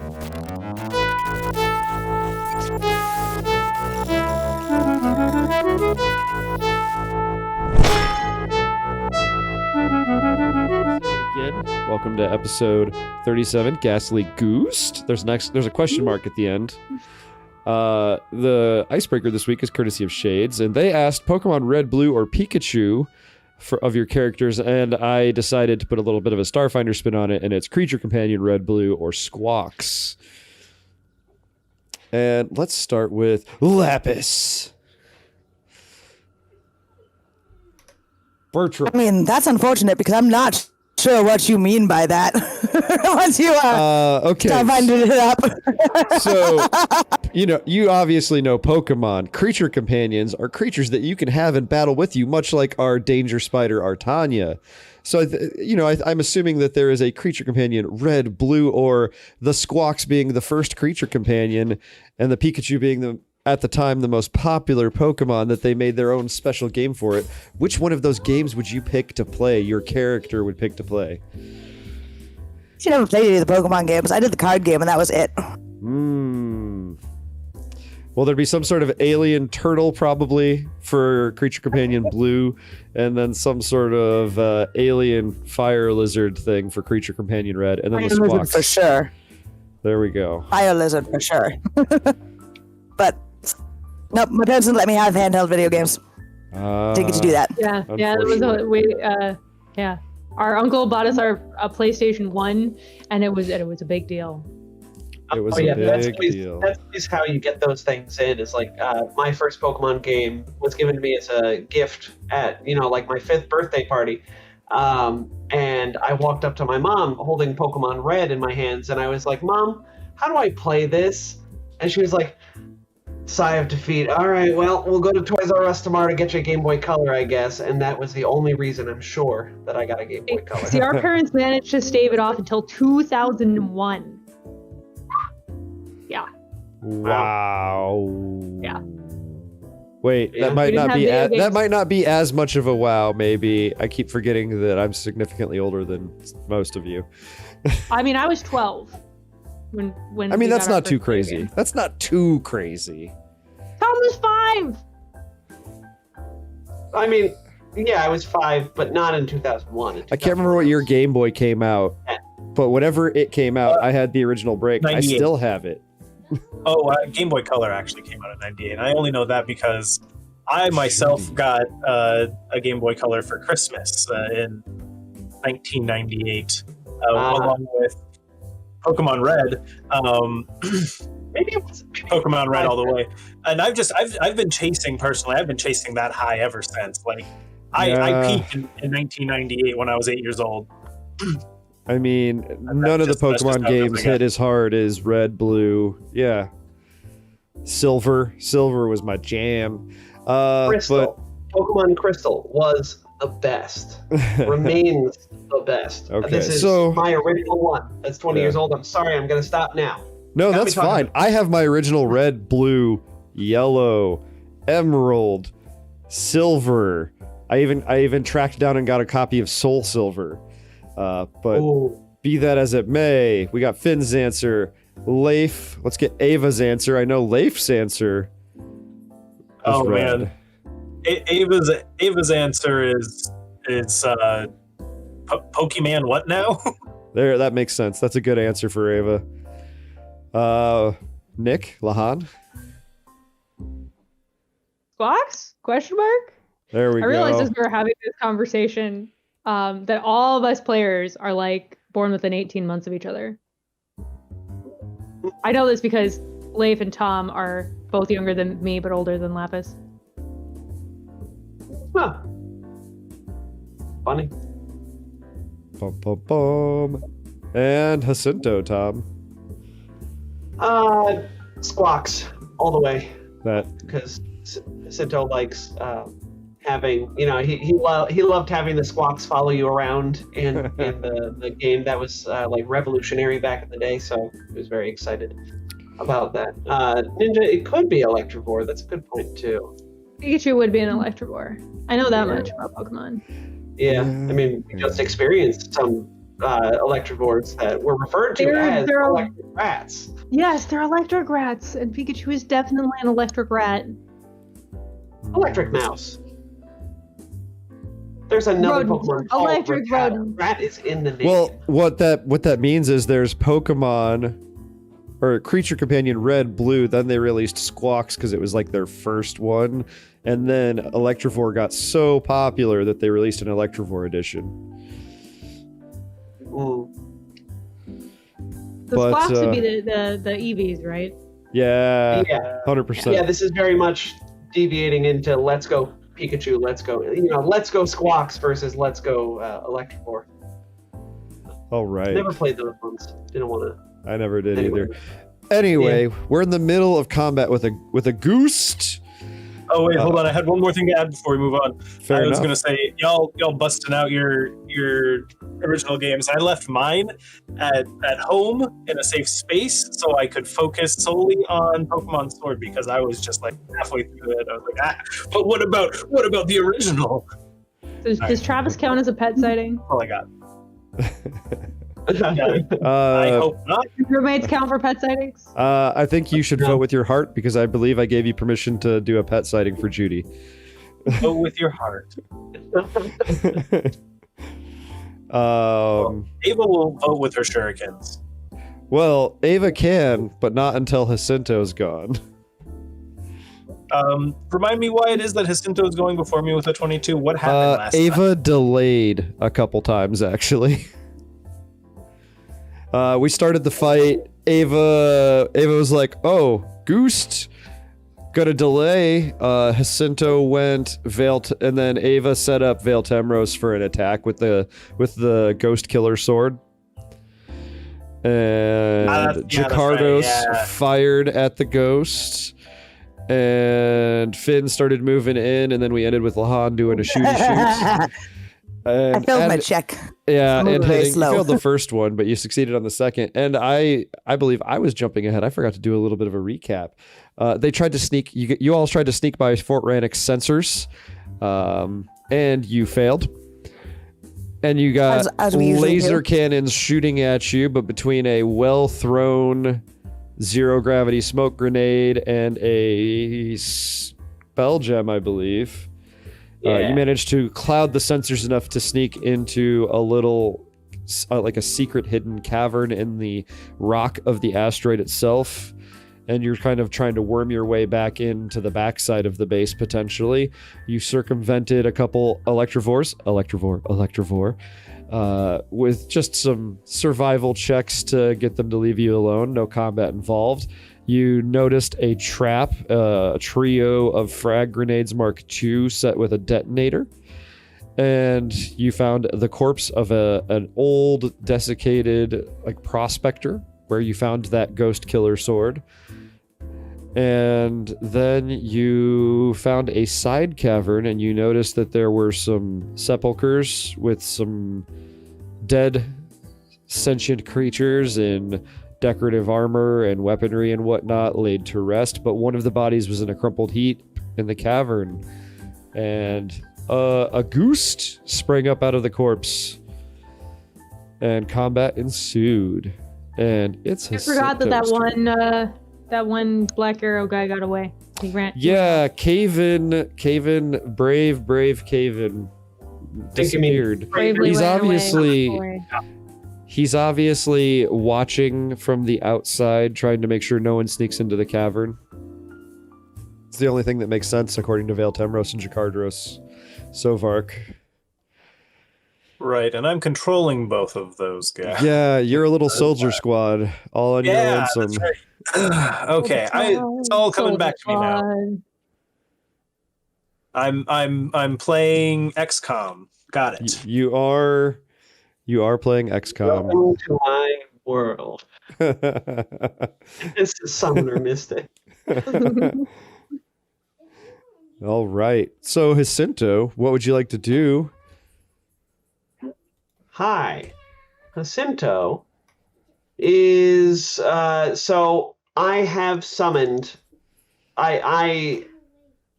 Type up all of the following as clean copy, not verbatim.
Again, welcome to episode 37, Ghastly Gooste. There's a question mark at the end. The icebreaker this week is courtesy of Shades, and they asked Pokemon Red, Blue, or Pikachu of your characters, and I decided to put a little bit of a Starfinder spin on it, and it's Creature Companion, Red, Blue, or Squawks. And let's start with Lapis. Bertram. I mean, that's unfortunate because I'm not sure what you mean by that. Once you okay. Starfinded it up. So, you obviously know Pokemon. Creature companions are creatures that you can have in battle with you, much like our danger spider Artania. So, I'm assuming that there is a creature companion, red, blue, or the Squawks being the first creature companion, and the Pikachu being at the time the most popular Pokemon, that they made their own special game for it. Which one of those games would you pick to play? Your character would pick to play? She never played any of the Pokemon games. I did the card game, and that was it. Well, there'd be some sort of alien turtle probably for Creature Companion Blue, and then some sort of alien fire lizard thing for Creature Companion Red, and then Fire the Squawks. Lizard for sure. There we go. Fire lizard for sure. But nope, my parents didn't let me have handheld video games. Didn't get to do that. Yeah, that was yeah. Our uncle bought us our PlayStation 1, and it was a big deal. It was a big deal. That's how you get those things in. Is like my first Pokemon game was given to me as a gift at like my 5th birthday party, and I walked up to my mom holding Pokemon Red in my hands, and I was like, "Mom, how do I play this?" And she was like, sigh of defeat. All right, well, we'll go to Toys R Us tomorrow to get you a Game Boy Color, I guess. And that was the only reason, I'm sure, that I got a Game Boy Color. See, our parents managed to stave it off until 2001. Yeah. Wow. Yeah. Wait, Yeah. that might not be as much of a wow. Maybe I keep forgetting that I'm significantly older than most of you. I mean, I was 12 when. I mean, that's got our not too first crazy. game. That's not too crazy. Tom was 5. I mean, yeah, I was 5, but not in 2001. I can't remember what year Game Boy came out, but whenever it came out, I had the original break. 98. I still have it. Game Boy Color actually came out in 98. I only know that because I myself got a Game Boy Color for Christmas in 1998, along with Pokemon Red. Maybe it was Pokemon Red all the way. And I've been chasing that high ever since. Like I peaked in 1998 when I was 8 years old. I mean, none of the Pokemon games hit as hard as Red, Blue. Yeah. Silver was my jam. Crystal. Pokemon Crystal was the best. Remains the best. Okay, This is my original one. That's 20 years old. I'm sorry, I'm going to stop now. No, that's fine. I have my original Red, Blue, Yellow, Emerald, Silver. I even tracked down and got a copy of Soul Silver. But Ooh. Be that as it may, we got Finn's answer. Leif. Let's get Ava's answer. I know Leif's answer. Oh red. man, Ava's answer is Pokemon what now? There, that makes sense. That's a good answer for Ava. Nick Lahan. Squawks? Question mark? There we I go. realized as we were having this conversation that all of us players are like born within 18 months of each other. I know this because Leif and Tom are both younger than me but older than Lapis. Huh. Funny. Bum, bum, bum. And Jacinto, Tom. Squawks all the way. That Because Jacinto likes having, he loved having the Squawks follow you around in the game. That was like revolutionary back in the day, so he was very excited about that. Ninja, it could be Electrovore. That's a good point too. Pikachu would be an Electrovore. I know that much about Pokemon. Yeah, I mean, we just experienced some Electrovores that were referred to as electric rats. Yes, they're electric rats, and Pikachu is definitely an electric rat. Electric mouse. There's another Rodent. Pokemon called Electric Rattata. rodent. Rat is in the name. Well, what that means is there's Pokemon or creature companion red, blue, then they released Squawks because it was like their first one, and then Electrovore got so popular that they released an Electrovore edition. The Squawks would be the EVs, right? Yeah, Yeah. 100%. Yeah, this is very much deviating into Let's Go Pikachu, Let's Go, Let's Go Squawks versus Let's Go Electrovore. All right. Never played those ones. Didn't want to. I never did either. Anyway, we're in the middle of combat with a Gooste. Oh wait, hold on. I had one more thing to add before we move on. Fair I was enough. gonna say, y'all busting out your original games. I left mine at home in a safe space so I could focus solely on Pokemon Sword because I was just like halfway through it. I was like, but what about the original? Does Travis count as a pet sighting? All I got. I Uh, hope not. Do roommates count for pet sightings? I think you should vote with your heart because I believe I gave you permission to do a pet sighting for Judy. Go with your heart. Ava will vote with her shurikens. Well, Ava can, but not until Jacinto's gone. Remind me why it is that Jacinto is going before me with a 22. What happened last time? Ava delayed a couple times, actually. We started the fight. Ava was like, "Oh, Gooste, gonna delay." Jacinto went and then Ava set up Veil Temros for an attack with the Ghost Killer sword. And Jacardos fired at the ghost. And Finn started moving in, and then we ended with Lahan doing a shooty shoot. I failed my check. Yeah, Moving and very you slow. failed the first one, but you succeeded on the second. And I believe I was jumping ahead. I forgot to do a little bit of a recap. They tried to sneak. You all tried to sneak by Fort Rannick's sensors, and you failed. And you got as we usually laser do. cannons shooting at you, but between a well-thrown zero gravity smoke grenade and a spell gem, I believe. You managed to cloud the sensors enough to sneak into a little, like a secret hidden cavern in the rock of the asteroid itself. And you're kind of trying to worm your way back into the backside of the base, potentially. You circumvented a couple Electrovore, with just some survival checks to get them to leave you alone. No combat involved. You noticed a trap, a trio of frag grenades Mark II set with a detonator. And you found the corpse of an old, desiccated prospector, where you found that Ghost Killer sword. And then you found a side cavern, and you noticed that there were some sepulchers with some dead sentient creatures in decorative armor and weaponry and whatnot laid to rest, but one of the bodies was in a crumpled heap in the cavern, and a Gooste sprang up out of the corpse, and combat ensued. And it's I forgot that one Black Arrow guy got away. He ran. Yeah, Caven, brave Caven disappeared. Bravely ran away. He's obviously watching from the outside, trying to make sure no one sneaks into the cavern. It's the only thing that makes sense according to Veil Temros and Jacardos Sovark. Right, and I'm controlling both of those guys. Yeah, you're a little soldier squad, all on your lonesome. That's right. Okay, it's all coming back to me now. I'm playing XCOM. Got it. You are playing XCOM. Welcome to my world. It's a summoner mystic. All right. So, Jacinto, what would you like to do? Hi. Jacinto is so I have summoned I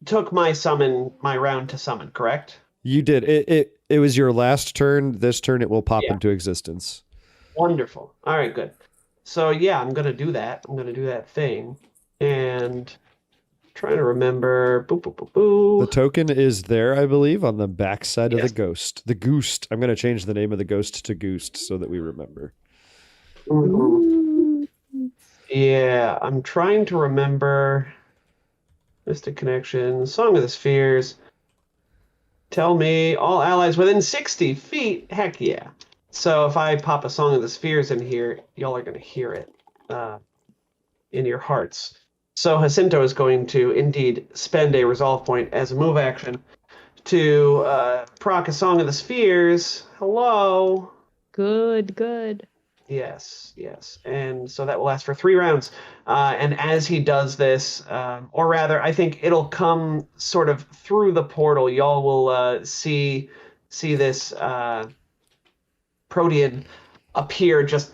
took my round to summon, correct? You did. It It was your last turn. This turn it will pop Yeah. into existence. Wonderful. All right, good. So yeah, I'm gonna do that. I'm gonna do that thing, and trying to remember. Boo, boo, boo, boo. The token is there, I believe, on the back side of Yes. the ghost. The Gooste. I'm going to change the name of the ghost to Gooste so that we remember. Mhm. Yeah, I'm trying to remember. Mystic Connection, Song of the Spheres. Tell me all allies within 60 feet. Heck yeah. So if I pop a Song of the Spheres in here, y'all are going to hear it in your hearts. So Jacinto is going to indeed spend a resolve point as a move action to proc a Song of the Spheres. Hello. Good. Yes. And so that will last for 3 rounds. And as he does this, or rather, I think it'll come sort of through the portal. Y'all will see this Protean appear just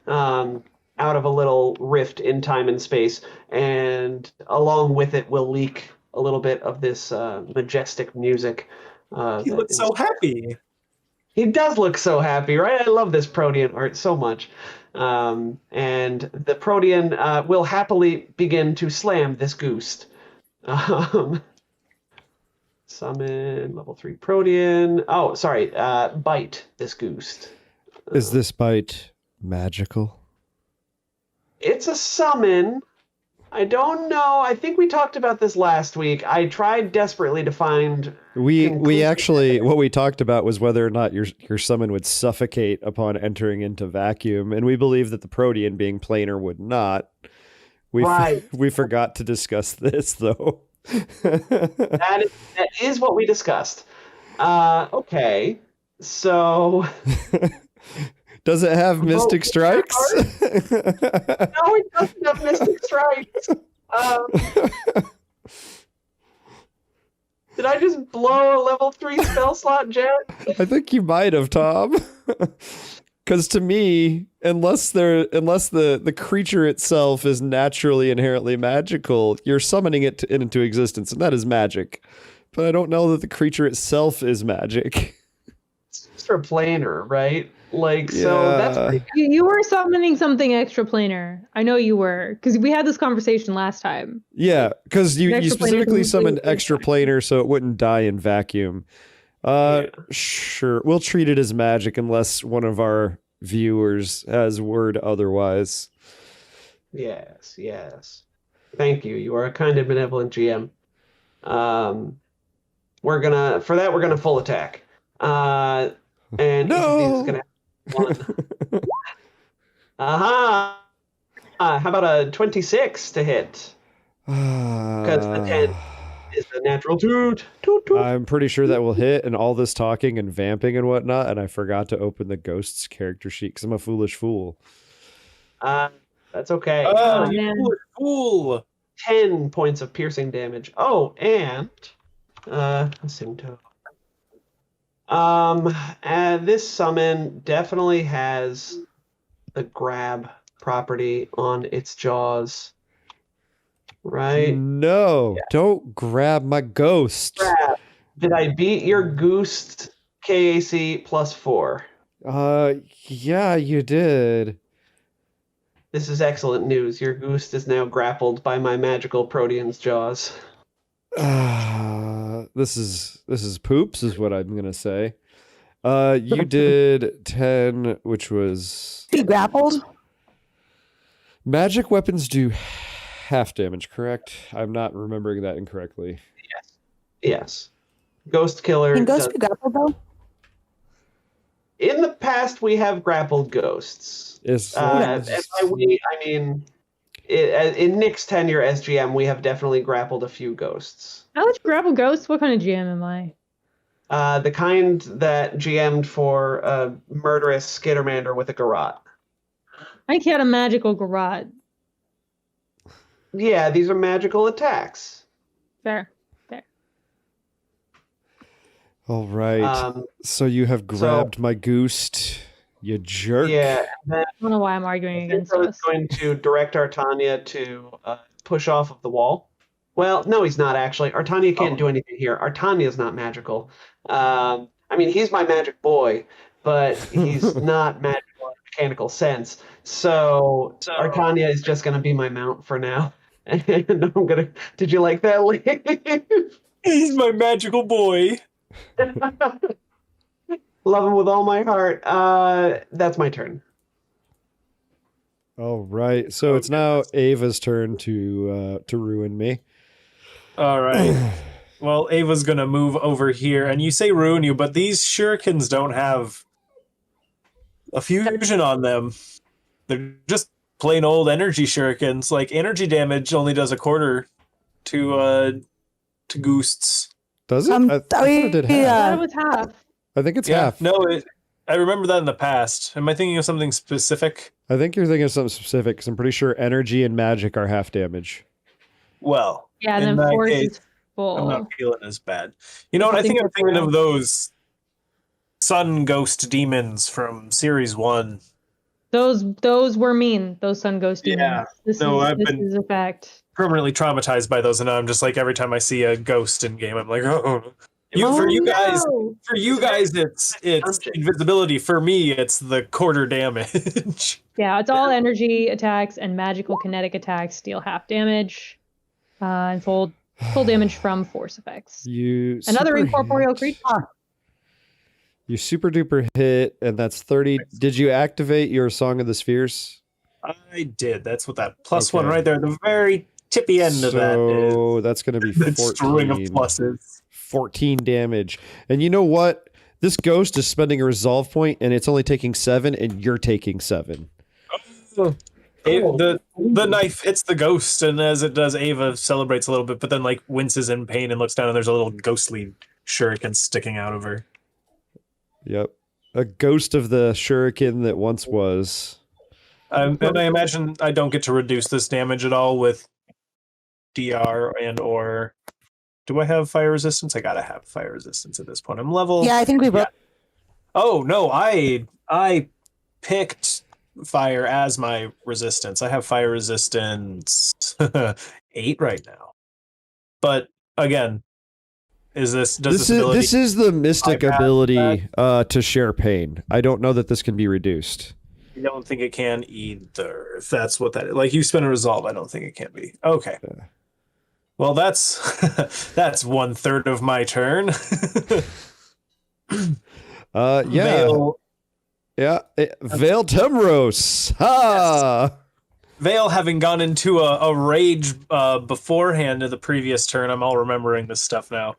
out of a little rift in time and space, and along with it will leak a little bit of this majestic music. He looks so happy. He does look so happy, right? I love this Protean art so much. And the Protean will happily begin to slam this Gooste. Summon level 3 Protean. Oh, sorry. Bite this Gooste. Is this bite magical? It's a summon. I don't know. I think we talked about this last week. I tried desperately to find. We actually, what we talked about was whether or not your summon would suffocate upon entering into vacuum, and we believe that the Protean, being planar, would not. We forgot to discuss this though. That is what we discussed. Okay, so. Does it have Mystic Strikes? No, it doesn't have Mystic Strikes. Did I just blow a level 3 spell slot, Jet? I think you might have, Tom. Because to me, unless the creature itself is naturally inherently magical, you're summoning it into existence, and that is magic. But I don't know that the creature itself is magic. It's extra planar, right? Like, Yeah. so that's pretty. You were summoning something extra planar. I know you were, because we had this conversation last time. Yeah, because you Extra planar specifically is summoned completely extra planar so it wouldn't die in vacuum. Sure. We'll treat it as magic unless one of our viewers has word otherwise. Yes. Thank you. You are a kind and benevolent GM. We're gonna full attack. And No! each of these is gonna have 1. Aha! How about a 26 to hit? Because the 10 is the natural toot. I'm pretty sure that will hit, and all this talking and vamping and whatnot, and I forgot to open the Ghost's character sheet because I'm a foolish fool. That's okay. Oh, man. you fool! 10 points of piercing damage. Oh, and Jacinto. And this summon definitely has the grab property on its jaws. Right? No, don't grab my ghost. Grab. Did I beat your Gooste KAC +4? Yeah, you did. This is excellent news. Your Gooste is now grappled by my magical Protean's jaws. This is poops, is what I'm gonna say. You did 10, which was He grappled. magic weapons do half damage, correct? I'm not remembering that incorrectly. Yes. Ghost Killer. Can ghosts does- be grappled though? In the past, we have grappled ghosts. Is And by we, I mean, in Nick's tenure as GM, we have definitely grappled a few ghosts. How much grapple ghosts? What kind of GM am I? The kind that GM'd for a murderous Skittermander with a garrote. I think he had a magical garrote. Yeah, these are magical attacks. Fair. all right. So you have grabbed my Gooste, you jerk. Yeah, and then I don't know why I'm arguing against Jacinto is us. going to direct Artania to push off of the wall. Well, no, he's not actually. Artania can't do anything here. Artania is not magical. I I mean, he's my magic boy, but he's not magical in a mechanical sense. So Artania is just going to be my mount for now. And I'm going to... Did you like that, Lee? He's my magical boy. Love him with all my heart. That's my turn. All right. So it's now Ava's turn to ruin me. All right. Well, Ava's gonna move over here, and you say ruin you, but these shurikens don't have a fusion on them. They're just plain old energy shurikens. Like, energy damage only does a quarter to Goostes. Does it? I thought it did I half. thought it was half. I think it's half. No, I remember that in the past. Am I thinking of something specific? I think you're thinking of something specific because I'm pretty sure energy and magic are half damage. Well, Yeah, and in then that force case, is full. I'm not feeling as bad. You know what? I think I'm thinking of those sun ghost demons from series 1. Those were mean. Those sun ghost demons. Yeah. This I've is been a fact. permanently traumatized by those, and now I'm just like, every time I see a ghost in game, I'm like, oh. Oh, For you guys, No. it's invisibility. For me, it's the quarter damage. Yeah, it's all energy attacks and magical kinetic attacks deal half damage, and full damage from force effects. Another super incorporeal hit. creature. You super duper hit, and that's 30. Did you activate your Song of the Spheres? I did. That's what that plus Okay. one right there, the very tippy end of that is. So that's going to be The string of 14. pluses. 14 damage. And you know what? This ghost is spending a resolve point, and it's only taking 7, and you're taking 7. The knife hits the ghost, and as it does, Ava celebrates a little bit, but then like winces in pain and looks down, and there's a little ghostly shuriken sticking out of her. Yep. A ghost of the shuriken that once was. And I imagine I don't get to reduce this damage at all with DR and or. Do I have fire resistance? I gotta have fire resistance at this point. I'm level. Yeah, I think we both. Oh no, I picked fire as my resistance. I have fire resistance 8 right now. But again, does this ability? This is the mystic bypass ability to share pain. I don't know that this can be reduced. I don't think it can either. If that's what that is. Like, you spend a resolve, I don't think it can be. Okay. Yeah. Well, that's 1/3 of my turn. Yeah. Vale, Vale Temros. Ha! Vale, having gone into a rage beforehand of the previous turn, I'm all remembering this stuff now.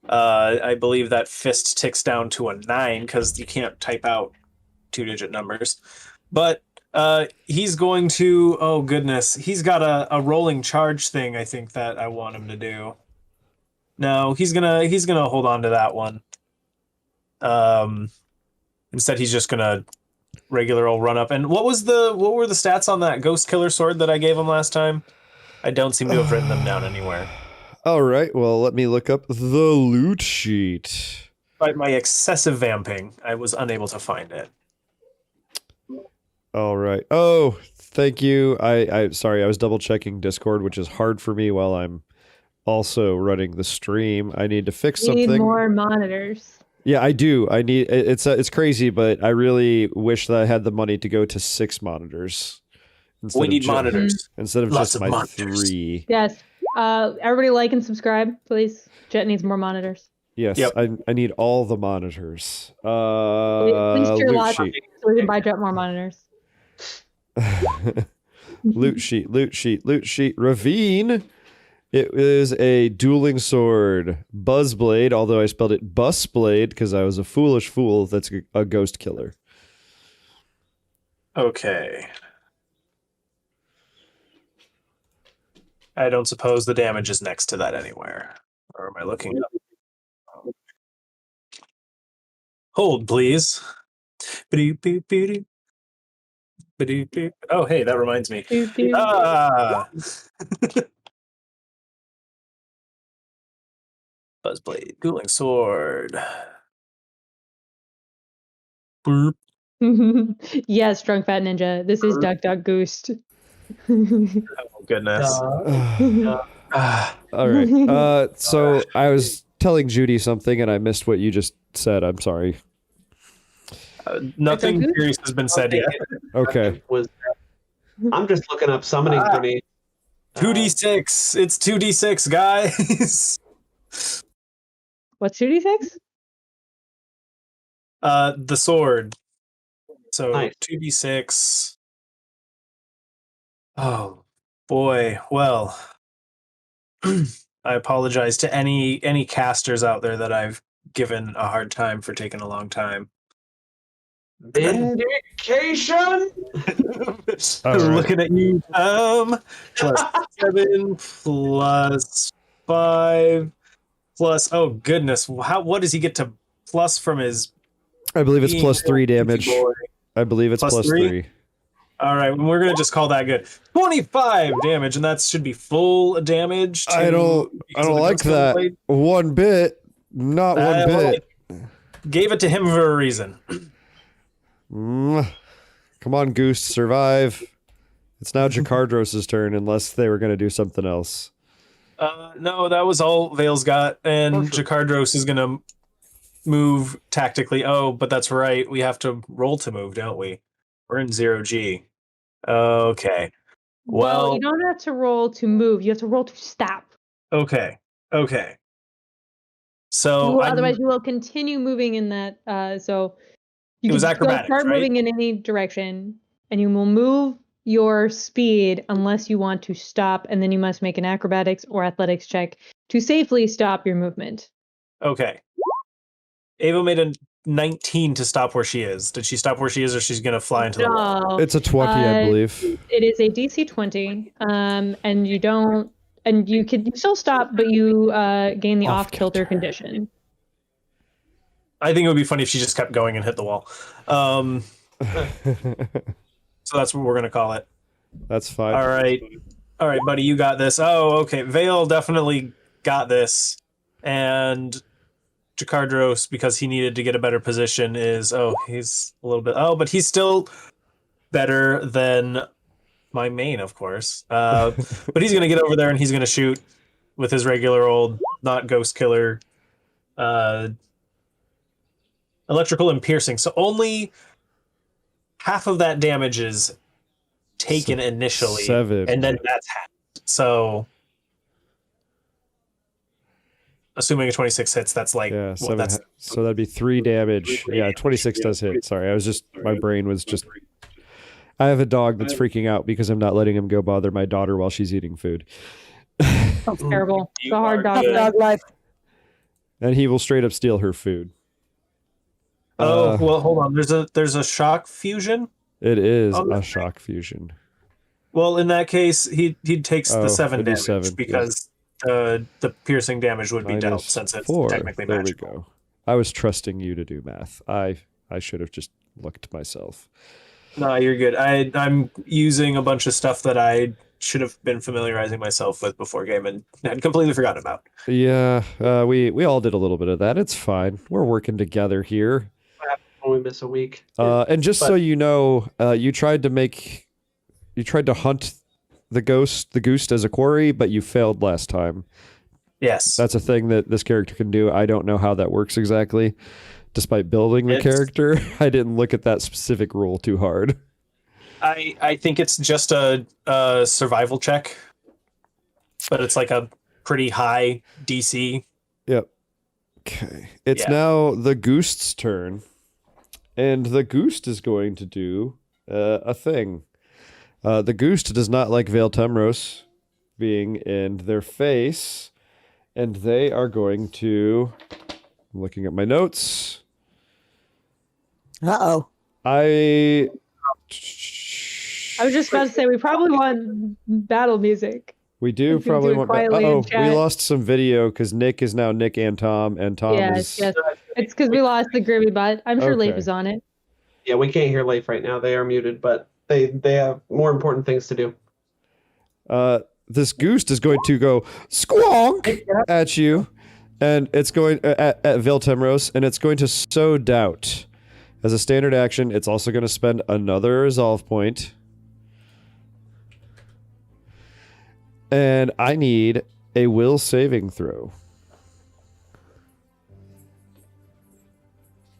I believe that fist ticks down to a 9 because you can't type out 2-digit numbers. But he's going to, oh goodness, he's got a rolling charge thing, I think, that I want him to do. No, he's gonna hold on to that one. Instead, he's just gonna regular old run up. And what were the stats on that ghost killer sword that I gave him last time? I don't seem to have written them down anywhere. All right. Well, let me look up the loot sheet. By my excessive vamping, I was unable to find it. All right. Oh, thank you. I sorry, I was double checking Discord, which is hard for me while I'm also running the stream. I need to fix We something. need more monitors. Yeah, I do. I need it's crazy, but I really wish that I had the money to go to 6 monitors. We need monitors. Instead of Lots just of my monitors. 3. Yes. Everybody like and subscribe, please. Jet needs more monitors. Yes, Yep. I need all the monitors. Please share Loot lots sheet. so we can buy Jet more monitors. Loot sheet. Ravine. It is a dueling sword. Buzzblade, although I spelled it Busblade because I was a foolish fool. That's a ghost killer. Okay. I don't suppose the damage is next to that anywhere. Or am I looking up? Hold, please. Ba-doop-boop-boop-doop. Ba-doop-boop. Oh, hey, that reminds me. Doo, doo. Buzzblade, dueling sword. Boop. Yes, drunk fat ninja. This is Duck Duck Goost. Oh, goodness. All right. So I was telling Judy something and I missed what you just said. I'm sorry. Nothing serious has been said yet. Okay. I'm just looking up summoning grenades. 2d6. It's 2d6, guys. What's 2d6? The sword. So Nice. 2d6. Oh boy. Well, I apologize to any casters out there that I've given a hard time for taking a long time. Vindication. Looking at you, plus 7 plus 5 plus. Oh goodness! What does he get to plus from his? I believe it's plus 3 damage. I believe it's plus 3. All right, we're gonna just call that good. 25 damage, and that should be full damage. I don't like that blade. one bit. Not one bit. Gave it to him for a reason. Come on, Gooste, survive. It's now Jakardros' turn, unless they were going to do something else. No, that was all Vale's got, and Jakardros is going to move tactically. Oh, but that's right. We have to roll to move, don't we? We're in 0G. Okay. Well, you don't have to roll to move. You have to roll to stop. Okay. So otherwise, you will continue moving in that. So you can acrobatics, start right? moving in any direction, and you will move your speed unless you want to stop, and then you must make an acrobatics or athletics check to safely stop your movement. Okay. Ava made a 19 to stop where she is. Did she stop where she is, or she's going to fly into the wall? It's a 20, I believe. It is a DC 20, and you don't, and you still stop, but you gain the off-kilter condition. I think it would be funny if she just kept going and hit the wall. So that's what we're going to call it. That's fine. All right, buddy, you got this. Oh, okay. Vale definitely got this. And Jakardros, because he needed to get a better position, he's a little bit... Oh, but he's still better than my main, of course. But he's going to get over there and he's going to shoot with his regular old, not ghost killer, electrical and piercing. So only half of that damage is taken initially. 7. And then that's half. So assuming a 26 hits, that's like... Yeah, 7. So that'd be 3 damage. Yeah, 26 does hit. Sorry, my brain was just... I have a dog that's freaking out because I'm not letting him go bother my daughter while she's eating food. That's terrible. It's a hard dog life. And he will straight up steal her food. Well, hold on. There's a shock fusion. It is a shock fusion. Well, in that case, he takes the 7 damage 7, because the piercing damage would be dealt since it's 4. Technically magical. There we go. I was trusting you to do math. I should have just looked myself. No, you're good. I'm using a bunch of stuff that I should have been familiarizing myself with before game and had completely forgotten about. Yeah, we all did a little bit of that. It's fine. We're working together here. We miss a week. And just so you know, you tried to hunt the Gooste as a quarry, but you failed last time. Yes. That's a thing that this character can do. I don't know how that works exactly. Despite building the character, I didn't look at that specific rule too hard. I think it's just a survival check, but it's like a pretty high DC. Yep. Okay. It's now the Gooste's turn. And the Gooste is going to do a thing. The Gooste does not like Vale Temros being in their face. And they are going to... I'm looking at my notes. Uh-oh. I was just about to say, we probably want battle music. We do probably want... we lost some video because Nick is now Nick and Tom is... Yes. It's because we lost the Grimmy Butt. I'm sure Leif is on it. Yeah, we can't hear Leif right now. They are muted, but they have more important things to do. This Gooste is going to go squonk at you, and it's going at Vale Temros, and it's going to sow doubt. As a standard action, it's also going to spend another resolve point. And I need a will saving throw.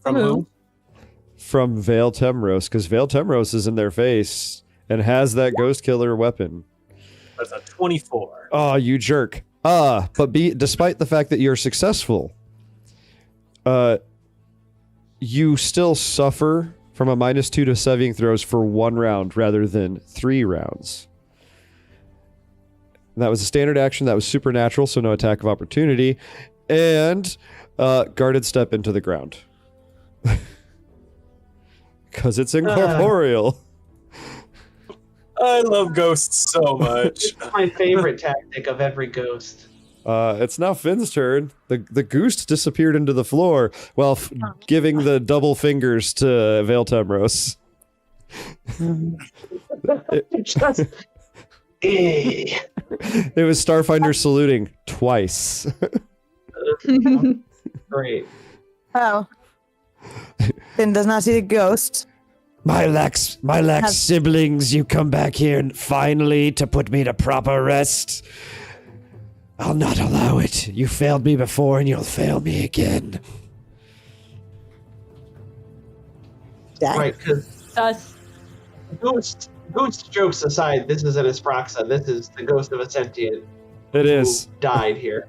From who? From Vale Temros, because Vale Temros is in their face and has that ghost killer weapon. That's a 24. Oh, you jerk. But despite the fact that you're successful, you still suffer from a -2 to saving throws for 1 round rather than 3 rounds. And that was a standard action. That was supernatural, so no attack of opportunity. And guarded step into the ground. Because it's incorporeal. I love ghosts so much. It's my favorite tactic of every ghost. It's now Finn's turn. The Gooste disappeared into the floor while giving the double fingers to Vale Temros. It was Starfinder saluting twice. Great. Oh. Finn does not see the ghost. My lax siblings, you come back here and finally to put me to proper rest. I'll not allow it. You failed me before and you'll fail me again. Dang. Right, because Us. Ghost jokes aside, this isn't Asproxa. This is the ghost of a sentient It is. who died here.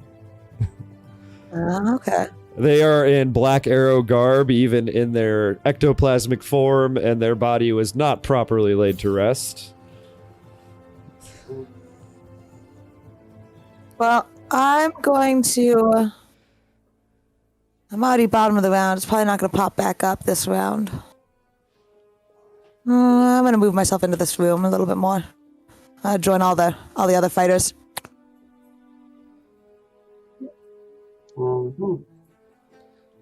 Okay. They are in Black Arrow garb, even in their ectoplasmic form, and their body was not properly laid to rest. Well, I'm already bottom of the round. It's probably not going to pop back up this round. I'm going to move myself into this room a little bit more. Join all the other fighters. Mm-hmm.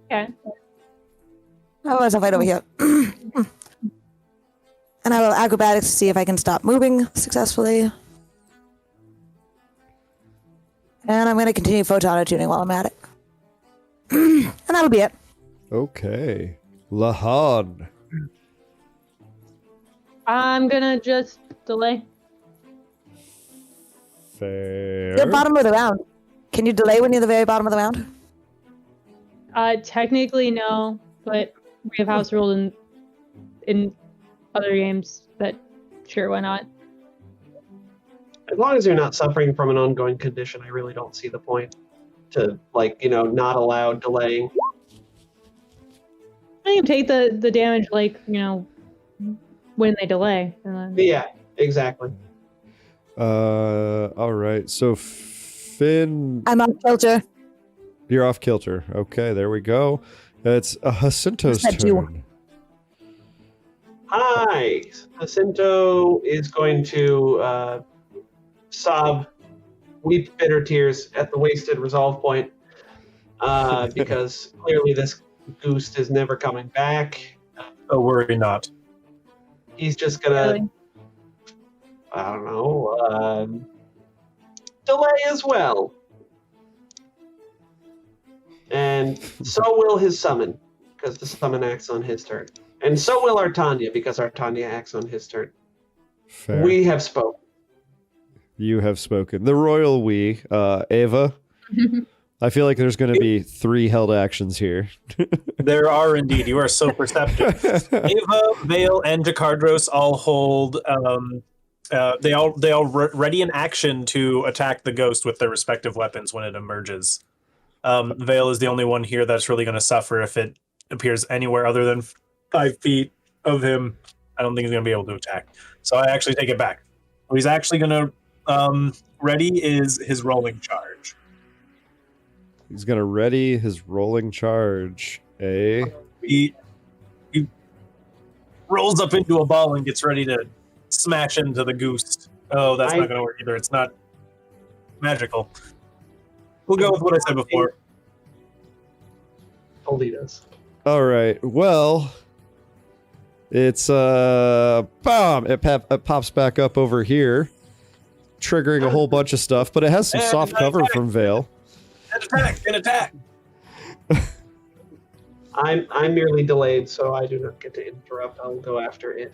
Okay. Otherwise, I'll fight over here. And I will acrobatics to see if I can stop moving successfully. And I'm going to continue photon tuning while I'm at it. And that'll be it. Okay. Lahan. I'm gonna just delay. Fair. You're bottom of the round. Can you delay when you're the very bottom of the round? Technically no, but we have house ruled in other games that sure, why not? As long as you're not suffering from an ongoing condition, I really don't see the point to, not allow delaying. I can take the damage, when they delay. And then... Yeah, exactly. All right. So, Finn, I'm off kilter. you're off kilter. Okay, there we go. It's Jacinto's Said you. turn. Hi! Jacinto is going to sob, weep bitter tears at the wasted resolve point because clearly this Gooste is never coming back. Oh, worry not. He's just gonna, Really? I don't know, delay as well. And so will his summon, because the summon acts on his turn. And so will Artanya, because Artanya acts on his turn. Fair. We have spoken. You have spoken. The royal we, Ava. I feel like there's going to be 3 held actions here. There are indeed. You are so perceptive. Ava, Vale, and Jakardros all hold. They all ready in action to attack the ghost with their respective weapons when it emerges. Vale is the only one here that's really going to suffer if it appears anywhere other than 5 feet of him. I don't think he's going to be able to attack. So I actually take it back. What he's actually going to ready is his rolling charge. He's going to ready his rolling charge. He rolls up into a ball and gets ready to smash into the Gooste. Oh, that's not going to work either. It's not magical. We'll go with what I said before. Totally does. All right. Well, it's bomb. It pops back up over here, triggering a whole bunch of stuff, but it has some soft cover from Vale. An attack! I'm merely delayed, so I do not get to interrupt. I'll go after it.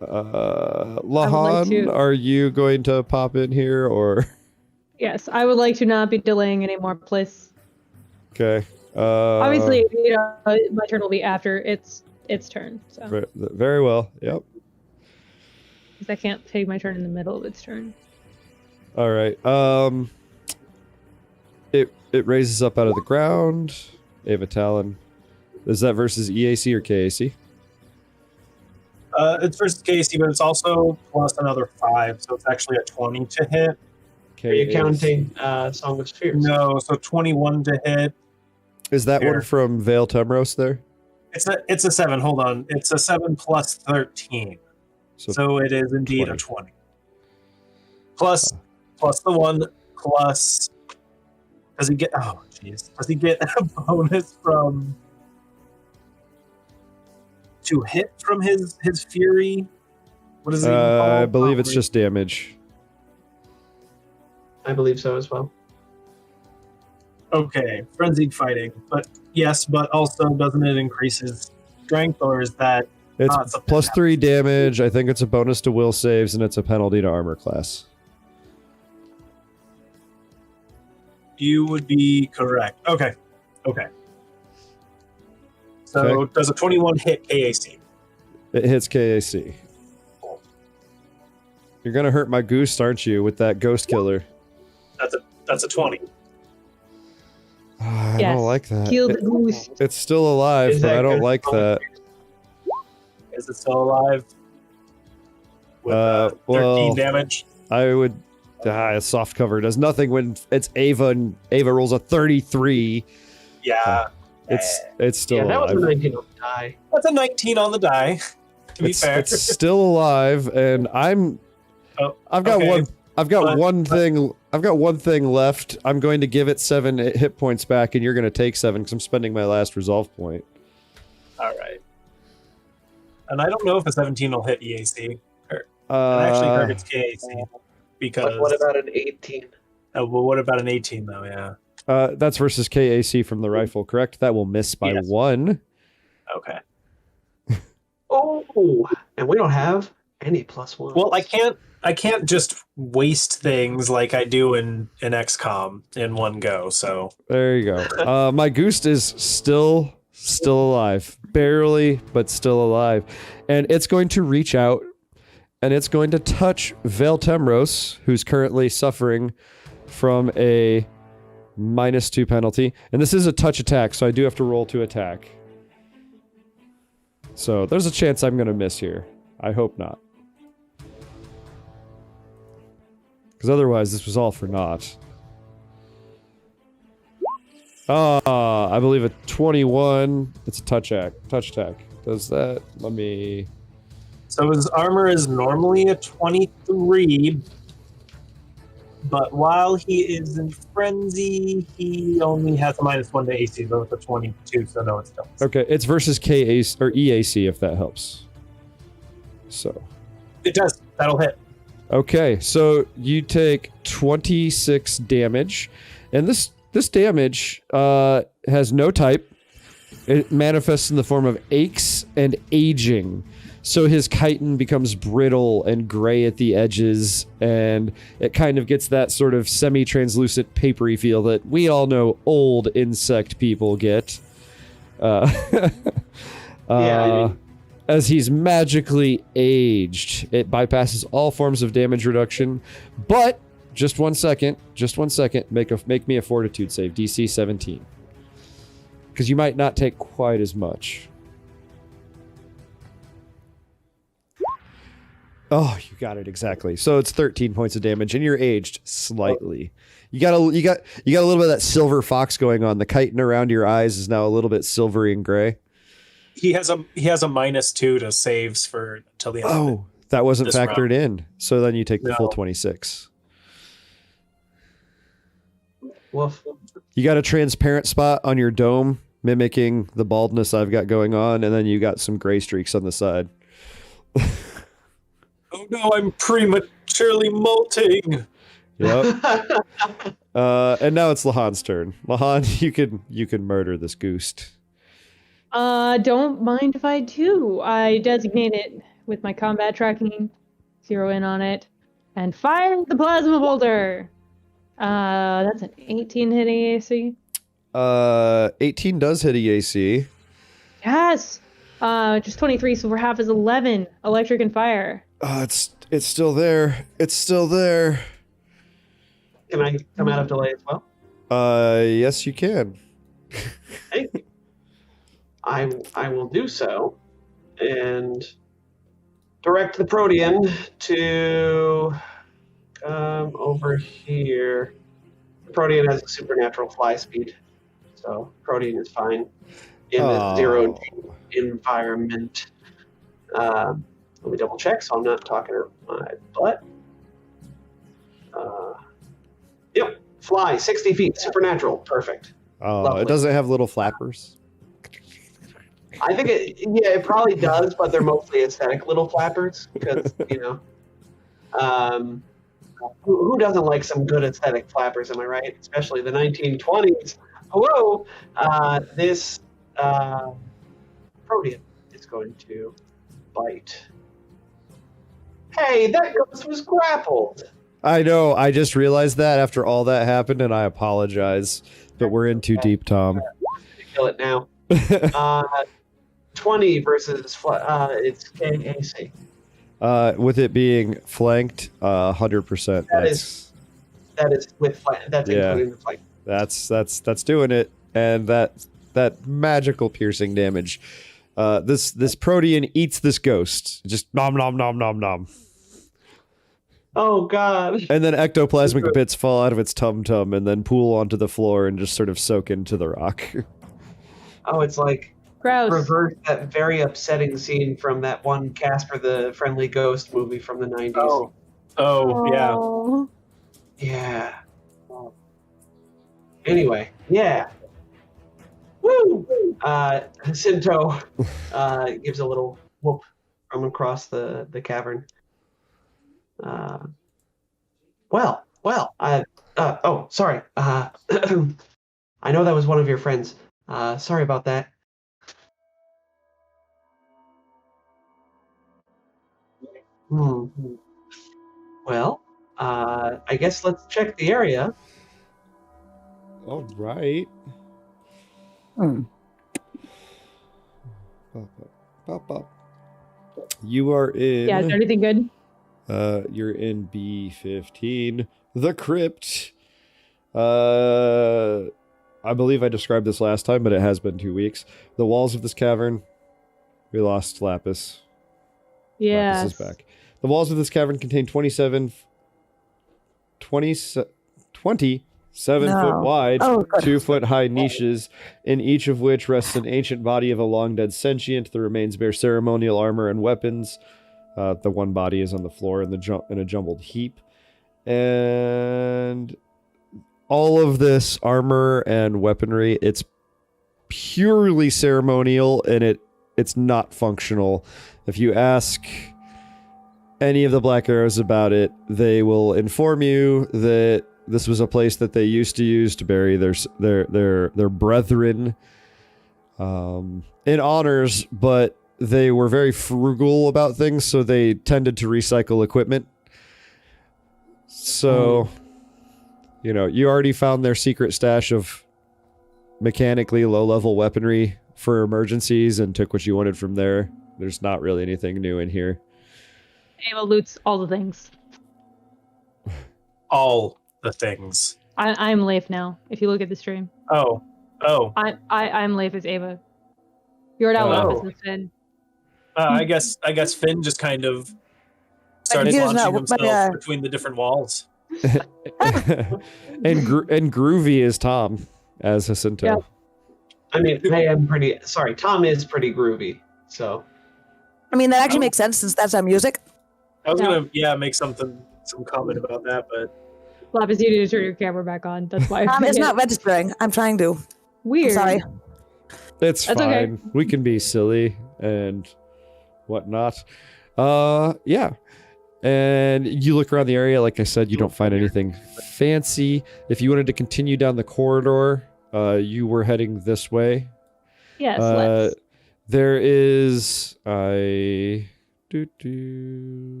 Lahan, are you going to pop in here or? Yes, I would like to not be delaying anymore, please. Okay. Obviously, my turn will be after its turn. So Very well. Yep. because I can't take my turn in the middle of its turn. All right. It raises up out of the ground. Ava Talon. Is that versus EAC or KAC? It's versus KAC, but it's also plus another 5, so it's actually a 20 to hit. Are you counting Song of Spheres? No, so 21 to hit. Is that Here. one from Vale Temros there? It's a 7. Hold on, it's a 7 plus 13, so it is indeed 20. a 20. Plus the 1 plus. Does he get? Oh, jeez. Does he get a bonus from to hit from his fury? What is it? I believe it's just damage. I believe so as well. Okay, frenzied fighting, but yes, but also doesn't it increase his strength, or is that? It's something plus that 3 damage. I think it's a bonus to will saves, and it's a penalty to armor class. You would be correct. Okay. So Okay. does a 21 hit KAC? It hits KAC. You're gonna hurt my goose, aren't you, with that ghost killer? That's a 20. I Yes. don't like that. Kill the goose. It's still alive, Is but that I don't good? like that. Is it still alive? With 13 well, damage. I would. Soft cover does nothing when it's Ava, and Ava rolls a 33. Yeah. It's still Yeah, that was a alive. 19 on the die. That's a 19 on the die. To be fair. It's still alive, and I've got okay. one thing. I've got one thing left. I'm going to give it 7 hit points back, and you're going to take 7 because I'm spending my last resolve point. All right. And I don't know if a 17 will hit EAC. It Uh, actually targets KAC. Because. But what about an 18? Well, what about an 18 though? Yeah. that's versus KAC from the rifle, correct? That will miss by Yes. 1. Okay. Oh, and we don't have any plus ones. Well, I can't just waste things like I do in XCOM in one go. So There you go. My Gooste is still alive, barely, but still alive, and it's going to reach out, and it's going to touch Vale Temros, who's currently suffering from a -2 penalty, and this is a touch attack, so I do have to roll to attack. So there's a chance I'm going to miss here. I hope not. Because otherwise this was all for naught. I believe a 21. It's a touch attack. Does that? Let me... So his armor is normally a 23, but while he is in frenzy, he only has a -1 to AC, so it's a 22, so no, it's still. Okay, it's versus KAC or EAC if that helps. So. It does. That'll hit. Okay, so you take 26 damage, and this damage has no type. It manifests in the form of aches and aging. So his chitin becomes brittle and gray at the edges, and it kind of gets that sort of semi-translucent papery feel that we all know old insect people get. As he's magically aged. It bypasses all forms of damage reduction, but just one second, make me a fortitude save, DC 17. Because you might not take quite as much. Oh, you got it exactly. So it's 13 points of damage, and you're aged slightly. You got a little bit of that silver fox going on. The chitin around your eyes is now a little bit silvery and gray. He has a -2 to saves for till the end. Oh, that wasn't this factored round. in. So then you take the full No. 26. Woof. You got a transparent spot on your dome, mimicking the baldness I've got going on, and then you got some gray streaks on the side. Oh no, I'm prematurely molting. Yep. And now it's Lahan's turn. Lahan, you can murder this Gooste. Don't mind if I do. I designate it with my combat tracking, zero in on it, and fire the plasma bolter. That's an 18 hit AAC. 18 does hit EAC. Yes. Just 23, so for half is 11. Electric and fire. It's still there. It's still there. Can I come out of delay as well? Yes, you can. Thank you. I will do so, and direct the Protean to over here. The Protean has a supernatural fly speed, so Protean is fine in this 0G environment. Let me double check so I'm not talking out my butt. Yep, fly 60 feet, supernatural, perfect. Oh, Lovely. it doesn't have little flappers. I think it probably does, but they're mostly aesthetic little flappers because, who doesn't like some good aesthetic flappers, am I right? Especially the 1920s. Hello! This Protean is going to bite. Hey, that ghost was grappled! I know. I just realized that after all that happened, and I apologize. But we're in too deep, Tom. Kill it now. 20 versus its KAC. With it being flanked, 100%. That is with that's including the flank. That's doing it, and that magical piercing damage. This Protean eats this ghost. Just nom nom nom nom nom. Oh god. And then ectoplasmic bits fall out of its tum-tum and then pool onto the floor and just sort of soak into the rock. Oh, it's like Gross. reverse that very upsetting scene from that one Casper the Friendly Ghost movie from the 90s. Yeah. Oh. Yeah. Anyway, yeah. Woo! Jacinto gives a little whoop from across the cavern. Sorry. I know that was one of your friends. Sorry about that. Well, I guess let's check the area. All right. Pop. You are in. Yeah, is everything good? You're in B15, the crypt. I believe I described this last time, but it has been 2 weeks. The walls of this cavern. We lost Lapis. Yeah. Lapis is back. The walls of this cavern contain 27 foot wide, 2 foot high niches, in each of which rests an ancient body of a long dead sentient. The remains bear ceremonial armor and weapons. The one body is on the floor in a jumbled heap. And all of this armor and weaponry, it's purely ceremonial, and it's not functional. If you ask any of the Black Arrows about it, they will inform you that this was a place that they used to use to bury their brethren in honors, but they were very frugal about things, so they tended to recycle equipment. So, you already found their secret stash of mechanically low-level weaponry for emergencies and took what you wanted from there. There's not really anything new in here. Ava loots all the things. All the things. I'm Leif now, if you look at the stream. Oh. I'm Leif as Ava. You're now Lapis as Finn. I guess Finn just kind of started launching himself between the different walls. and Groovy is Tom as Jacinto. Yeah. I mean, Tom is pretty groovy, so. I mean, that actually makes sense since that's our music. I was gonna make some comment about that, but Lapis, you need to turn your camera back on. That's why. It's not registering. I'm trying to. Weird. I'm sorry. That's fine. Okay. We can be silly and whatnot. Yeah. And you look around the area, like I said, you don't find anything fancy. If you wanted to continue down the corridor, you were heading this way. Yes, let's. There is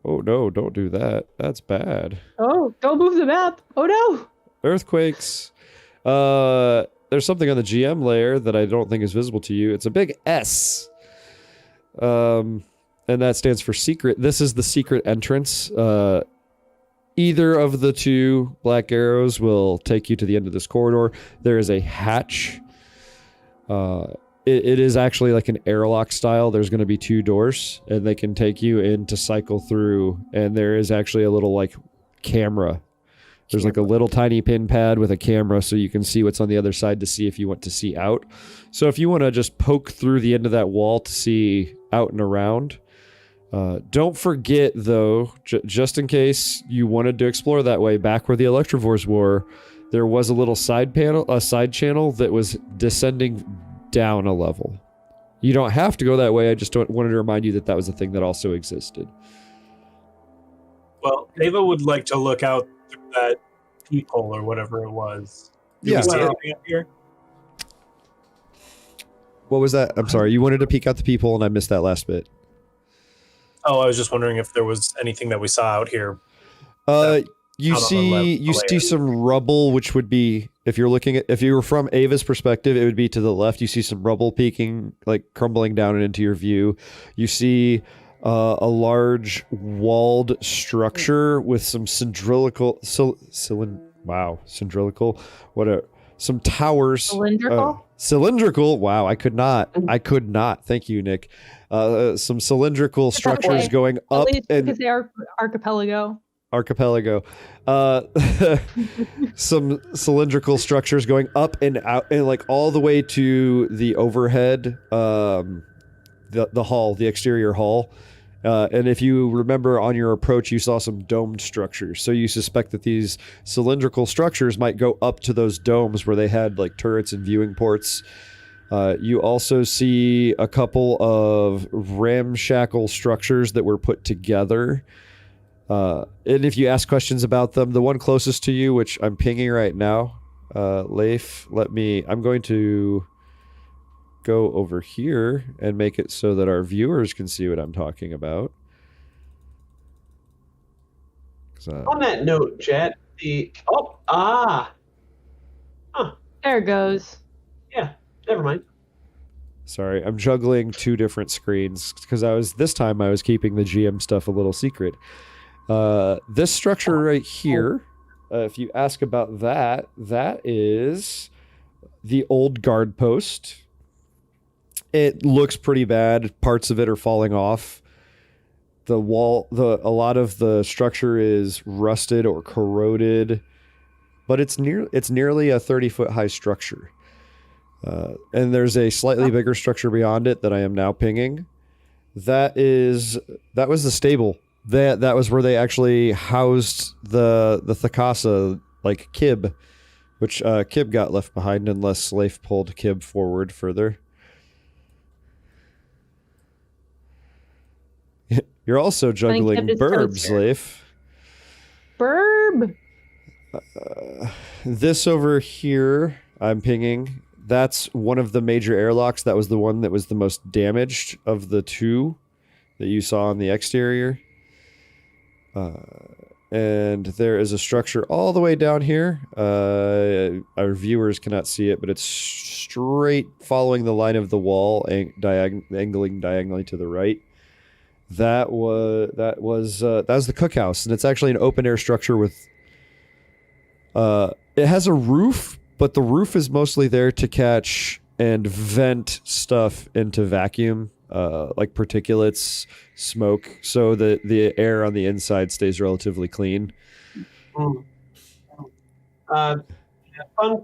Oh no, don't do that. That's bad. Oh, don't move the map. Oh no. earthquakes. There's something on the GM layer that I don't think is visible to you. It's a big S. And that stands for secret. This is the secret entrance. Either of the two black arrows will take you to the end of this corridor. There is a hatch. It is actually like an airlock style. There's going to be 2 doors, and they can take you in to cycle through. And there is actually a little like camera. There's like a little tiny pin pad with a camera so you can see what's on the other side to see if you want to see out. So if you want to just poke through the end of that wall to see out and around, don't forget though, just in case you wanted to explore that way, back where the Electivores were, there was a little side channel that was descending down a level. You don't have to go that way. I just wanted to remind you that that was a thing that also existed. Well, Ava would like to look out through that peephole or whatever it was. Do we see anything up here? What was that? I'm sorry. You wanted to peek out the peephole, and I missed that last bit. Oh, I was just wondering if there was anything that we saw out here. You see some rubble, which would be, if you were from Ava's perspective, it would be to the left. You see some rubble peeking, like crumbling down and into your view. You see a large walled structure with some cylindrical. Some towers. Cylindrical. Wow, I could not. Thank you, Nick. Some cylindrical structures going up, and because they are archipelago. Some cylindrical structures going up and out, and like all the way to the overhead, the hall, the exterior hall. And if you remember on your approach, you saw some domed structures. So you suspect that these cylindrical structures might go up to those domes where they had like turrets and viewing ports. You also see a couple of ramshackle structures that were put together. And if you ask questions about them, the one closest to you, which I'm pinging right now, Leif, I'm going to go over here and make it so that our viewers can see what I'm talking about. On that note, Jet, there it goes. Yeah, never mind. Sorry, I'm juggling 2 different screens because this time I was keeping the GM stuff a little secret. This structure right here, if you ask about that is the old guard post. It looks pretty bad. Parts of it are falling off. A lot of the structure is rusted or corroded, but it's nearly a 30-foot high structure. And there's a slightly bigger structure beyond it that I am now pinging. That was the stable. That was where they actually housed the Thakasa, like Kib, which Kib got left behind unless Leif pulled Kib forward further. You're also juggling burbs, Leif. Burb! This over here, I'm pinging. That's one of the major airlocks. That was the one that was the most damaged of the 2 that you saw on the exterior. And there is a structure all the way down here. Our viewers cannot see it, but it's straight following the line of the wall, angling diagonally to the right. That was the cookhouse, and it's actually an open air structure with. It has a roof, but the roof is mostly there to catch and vent stuff into vacuum, like particulates, smoke, so that the air on the inside stays relatively clean. Fun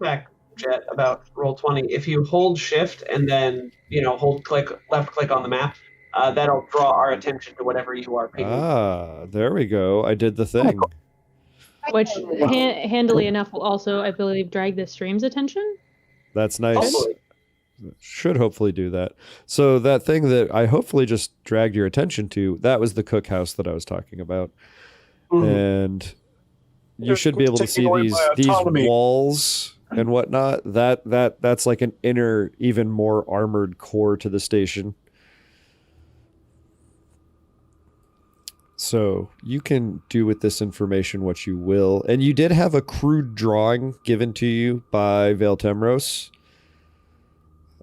fact, Jet, about Roll20: if you hold Shift and then hold left click on the map. That'll draw our attention to whatever you are pinging. There we go. I did the thing. Which, handily enough, will also, I believe, drag the stream's attention. That's nice. Should hopefully do that. So that thing that I hopefully just dragged your attention to, that was the cookhouse that I was talking about. And you should be able to see these walls and whatnot. That's like an inner, even more armored core to the station. So you can do with this information what you will. And you did have a crude drawing given to you by Vale Temros.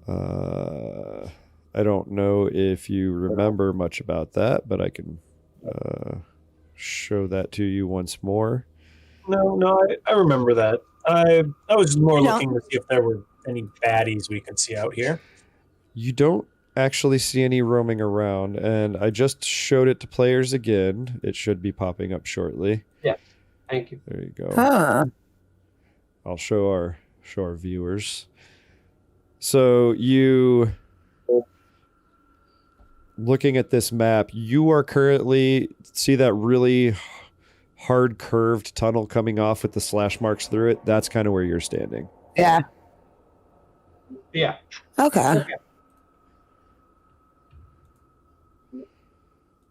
I don't know if you remember much about that, but I can show that to you once more. No, I remember that. I was more looking to see if there were any baddies we could see out here. You don't actually see any roaming around, and I just showed it to players again. It should be popping up shortly. Yeah, thank you. There you go. Huh. I'll show our viewers. So you, looking at this map, you are currently, see that really hard curved tunnel coming off with the slash marks through it? That's kind of where you're standing. Yeah. Yeah. Okay.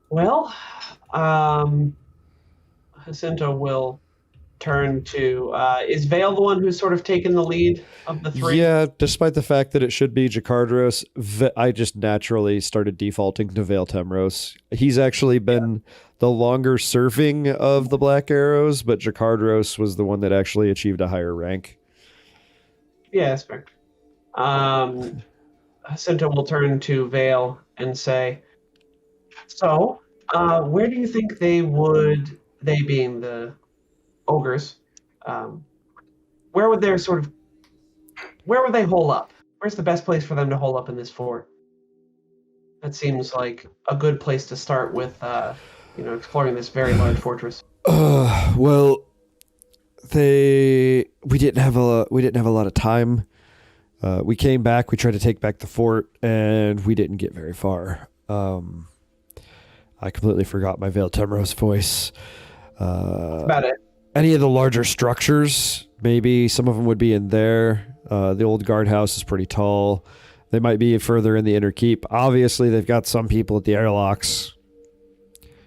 Well, Jacinto will turn to. Is Vale the one who's sort of taken the lead of the three? Yeah, despite the fact that it should be Jakardros, I just naturally started defaulting to Vale Temros. He's actually been the longer serving of the Black Arrows, but Jakardros was the one that actually achieved a higher rank. Yeah, that's fair. Jacinto will turn to Vale and say, so, where do you think they being the ogres, where would they hole up? Where's the best place for them to hole up in this fort? That seems like a good place to start with, exploring this very large fortress. Well, we didn't have a lot of time. We came back, we tried to take back the fort, and we didn't get very far. I completely forgot my Vale Temros voice. That's about it. Any of the larger structures, maybe some of them would be in there. The old guardhouse is pretty tall. They might be further in the inner keep. Obviously, they've got some people at the airlocks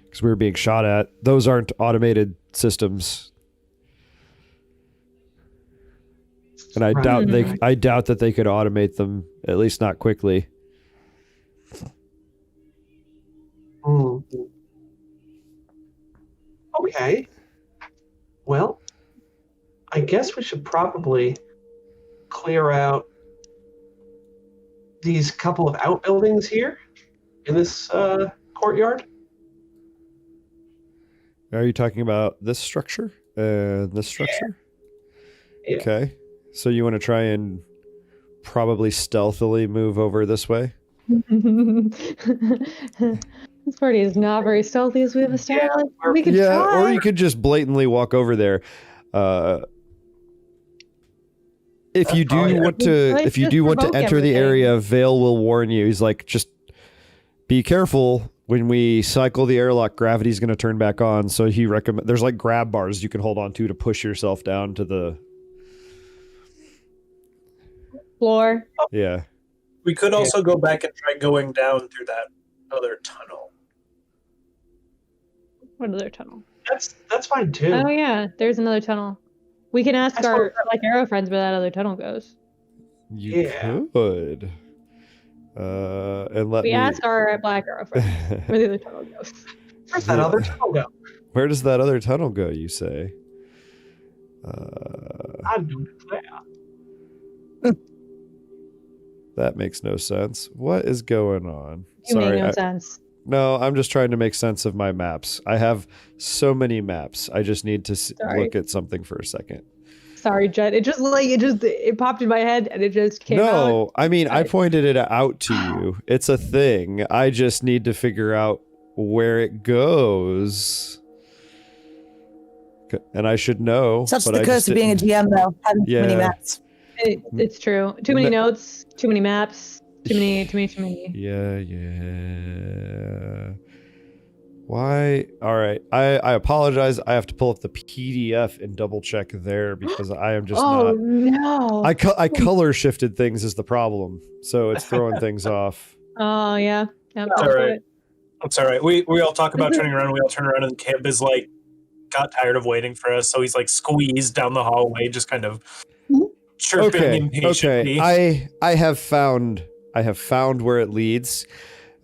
because we were being shot at. Those aren't automated systems. And I doubt that they could automate them, at least not quickly. Okay. Well, I guess we should probably clear out these couple of outbuildings here in this courtyard. Are you talking about this structure and this structure? Yeah. Okay. So you want to try and probably stealthily move over this way? This party is not very stealthy, as we have established. We could try. Or you could just blatantly walk over there. If you do want to enter the area, Vale will warn you. He's like, just be careful. When we cycle the airlock, gravity's going to turn back on. So he recommend there's like grab bars you can hold on to push yourself down to the floor. Yeah. We could also go back and try going down through that other tunnel. What other tunnel? That's fine too. Oh yeah, there's another tunnel. We can ask our Black Arrow friends where that other tunnel goes. You could. And let we me ask our Black Arrow friends where the other tunnel goes. Where's that other tunnel go? Where does that other tunnel go, you say? I don't know. That makes no sense. What is going on? You make no sense. No, I'm just trying to make sense of my maps. I have so many maps. I just need to look at something for a second. Sorry, Jet. It popped in my head and it just came out. No, I mean, I pointed it out to you. It's a thing. I just need to figure out where it goes. And I should know. Such the curse of being a GM, though. Having too many maps. It's true. Too many notes, too many maps, too many. Yeah. Why? All right. I apologize. I have to pull up the PDF and double check there because I am just not. Oh, no. I color shifted things is the problem. So it's throwing things off. Oh, yeah. That's all right. That's all right. We all talk about turning around. We all turn around and Kib is like, got tired of waiting for us. So he's like squeezed down the hallway, just kind of chirping impatiently. Okay. I have found where it leads.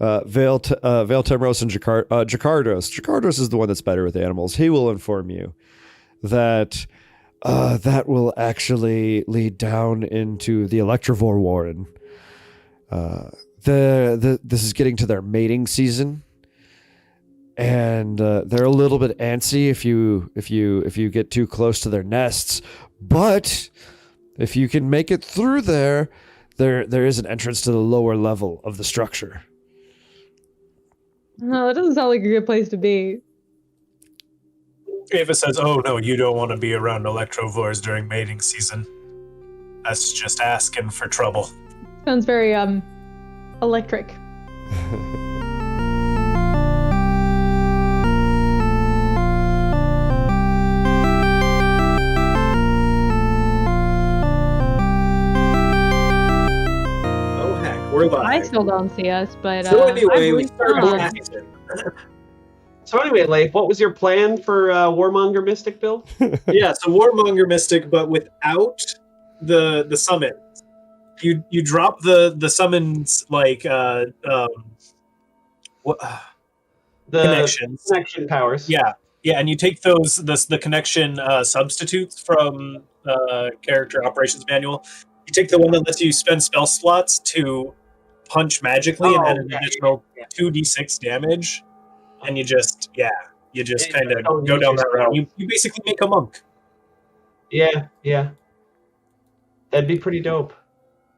Temros and Jacardos. Jacardos is the one that's better with animals. He will inform you that that will actually lead down into the Electivore Warren. This is getting to their mating season, and they're a little bit antsy if you get too close to their nests. But if you can make it through there is an entrance to the lower level of the structure. No, that doesn't sound like a good place to be. Ava says, "Oh no, you don't want to be around Electrovores during mating season. That's just asking for trouble." Sounds very electric. Oh heck, we're live. I still don't see us, but So anyway, I've we started on. the season. So anyway, Leif, what was your plan for Warmonger Mystic build? Yeah, so Warmonger Mystic, but without the summon. You drop the summons like what The connections. connection powers. Yeah, and you take the connection substitutes from character operations manual. You take the one that lets you spend spell slots to punch magically and add an additional 2d6 damage, and you just kind of go down that route. You basically make a monk. Yeah. That'd be pretty dope.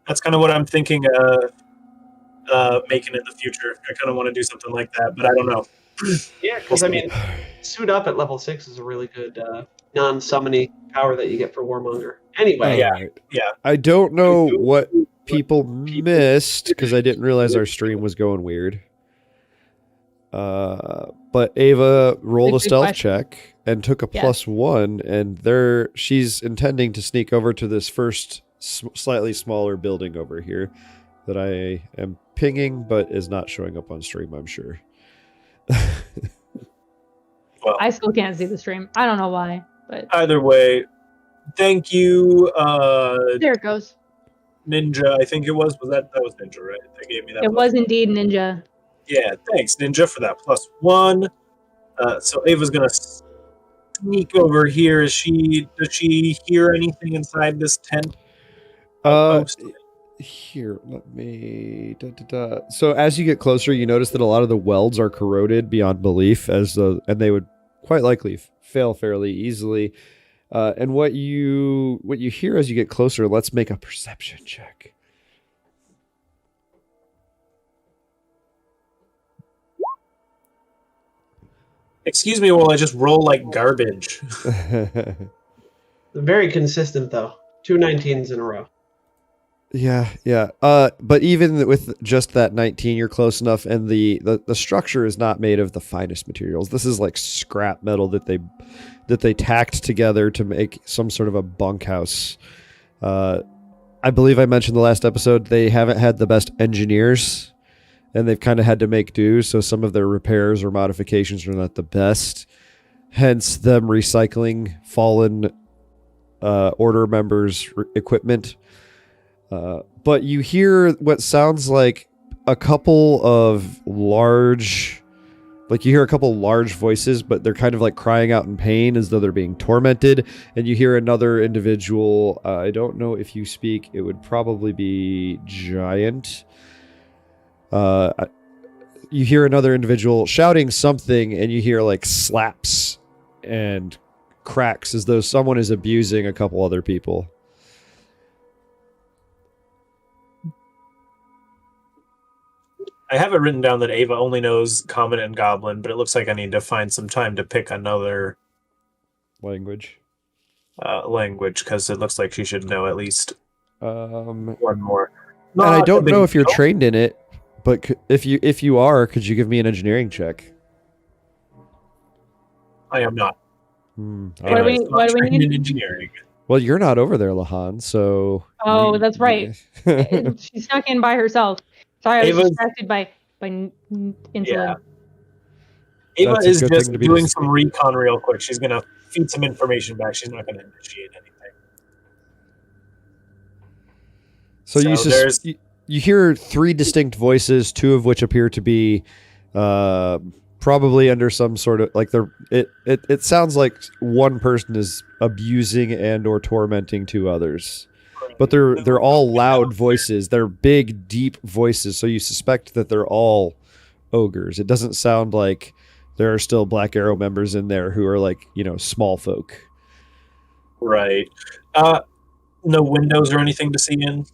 That's kind of what I'm thinking making in the future. I kind of want to do something like that, but I don't know. Yeah, because I mean, suit up at level 6 is a really good non-summoning power that you get for Warmonger. Anyway, Yeah. I don't know what people missed because I didn't realize our stream was going weird. But Ava rolled a stealth check and took a +1, and she's intending to sneak over to this first slightly smaller building over here that I am pinging, but is not showing up on stream, I'm sure. Well, I still can't see the stream. I don't know why, but either way, thank you, there it goes. Ninja. I think it was that was Ninja, right? They gave me that. It was indeed Ninja. Yeah, thanks, Ninja, for that +1. So Ava's gonna sneak over here. Does she hear anything inside this tent? Here, let me. So as you get closer, you notice that a lot of the welds are corroded beyond belief, and they would quite likely fail fairly easily. And what you hear as you get closer, let's make a perception check. Excuse me while I just roll like garbage. very consistent though. 2 19s in a row. Yeah. But even with just that 19, you're close enough, and the structure is not made of the finest materials. This is like scrap metal that they tacked together to make some sort of a bunkhouse. I believe I mentioned the last episode, they haven't had the best engineers, and they've kind of had to make do, so some of their repairs or modifications are not the best. Hence them recycling fallen order members' equipment. But you hear what sounds like a couple large voices, but they're kind of like crying out in pain as though they're being tormented. And you hear another individual, I don't know if you speak, it would probably be Giant. You hear another individual shouting something, and you hear like slaps and cracks as though someone is abusing a couple other people. I have it written down that Ava only knows Common and Goblin, but it looks like I need to find some time to pick another language, because it looks like she should know at least one more. And I don't know if you're trained in it, but if you are, could you give me an engineering check? I am not. What do we need? In engineering. Well, you're not over there, Lahan, so... Oh, that's right. She snuck in by herself. Sorry, I was distracted by insulin. Yeah. Ava is just doing some recon real quick. She's going to feed some information back. She's not going to initiate anything. So you hear three distinct voices, two of which appear to be probably under some sort of like it sounds like one person is abusing and or tormenting two others. But they're all loud voices. They're big, deep voices, so you suspect that they're all ogres. It doesn't sound like there are still Black Arrow members in there who are like, small folk. Right. No windows or anything to see in?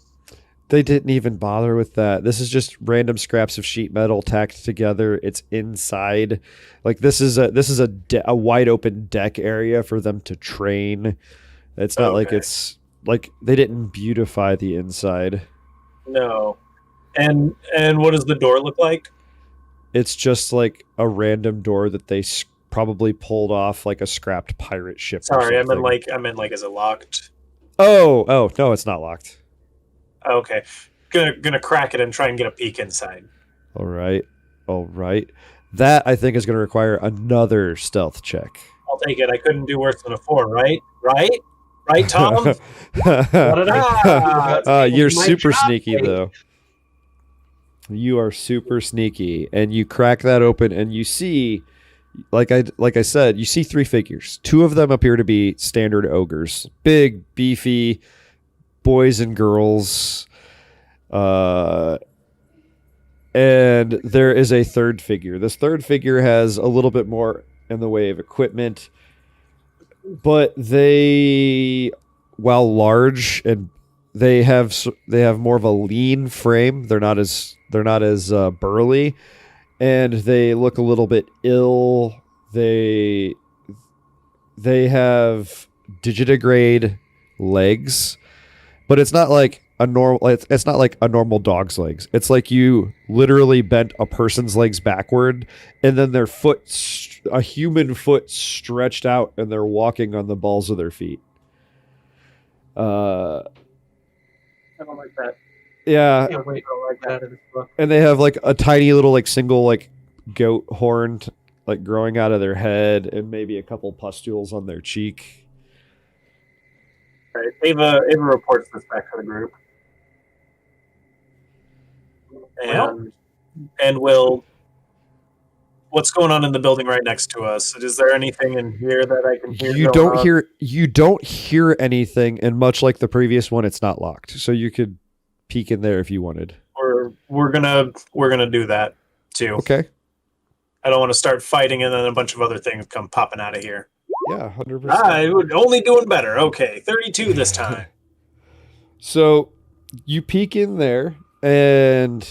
They didn't even bother with that. This is just random scraps of sheet metal tacked together. It's inside. Like this is a wide open deck area for them to train. It's not like it's like they didn't beautify the inside. No. And what does the door look like? It's just like a random door that they probably pulled off like a scrapped pirate ship. Sorry, I meant like is it locked? Oh, no, it's not locked. Okay. Gonna crack it and try and get a peek inside. All right. That I think is going to require another stealth check. I'll take it. I couldn't do worse than a 4, right? Right, Tom? You're super sneaky, though. You are super sneaky, and you crack that open, and you see, like I said, you see three figures. Two of them appear to be standard ogres, big, beefy boys and girls, and there is a third figure. This third figure has a little bit more in the way of equipment, but they, while large, and they have more of a lean frame. They're not as burly, and they look a little bit ill. They have digitigrade legs, but it's not like a normal. It's not like a normal dog's legs. It's like you literally bent a person's legs backward, and then their foot, a human foot, stretched out, and they're walking on the balls of their feet. I don't like that. Yeah. I can't wait to like that in this book. And they have like a tiny little like single like goat horn like growing out of their head, and maybe a couple pustules on their cheek. Right. Ava reports this back to the group. And will, what's going on in the building right next to us? Is there anything in here that I can hear? You don't hear anything, and much like the previous one, it's not locked. So you could peek in there if you wanted. We're gonna do that too. Okay. I don't want to start fighting and then a bunch of other things come popping out of here. Yeah, 100%. We're only doing better. Okay, 32 this time. So you peek in there, and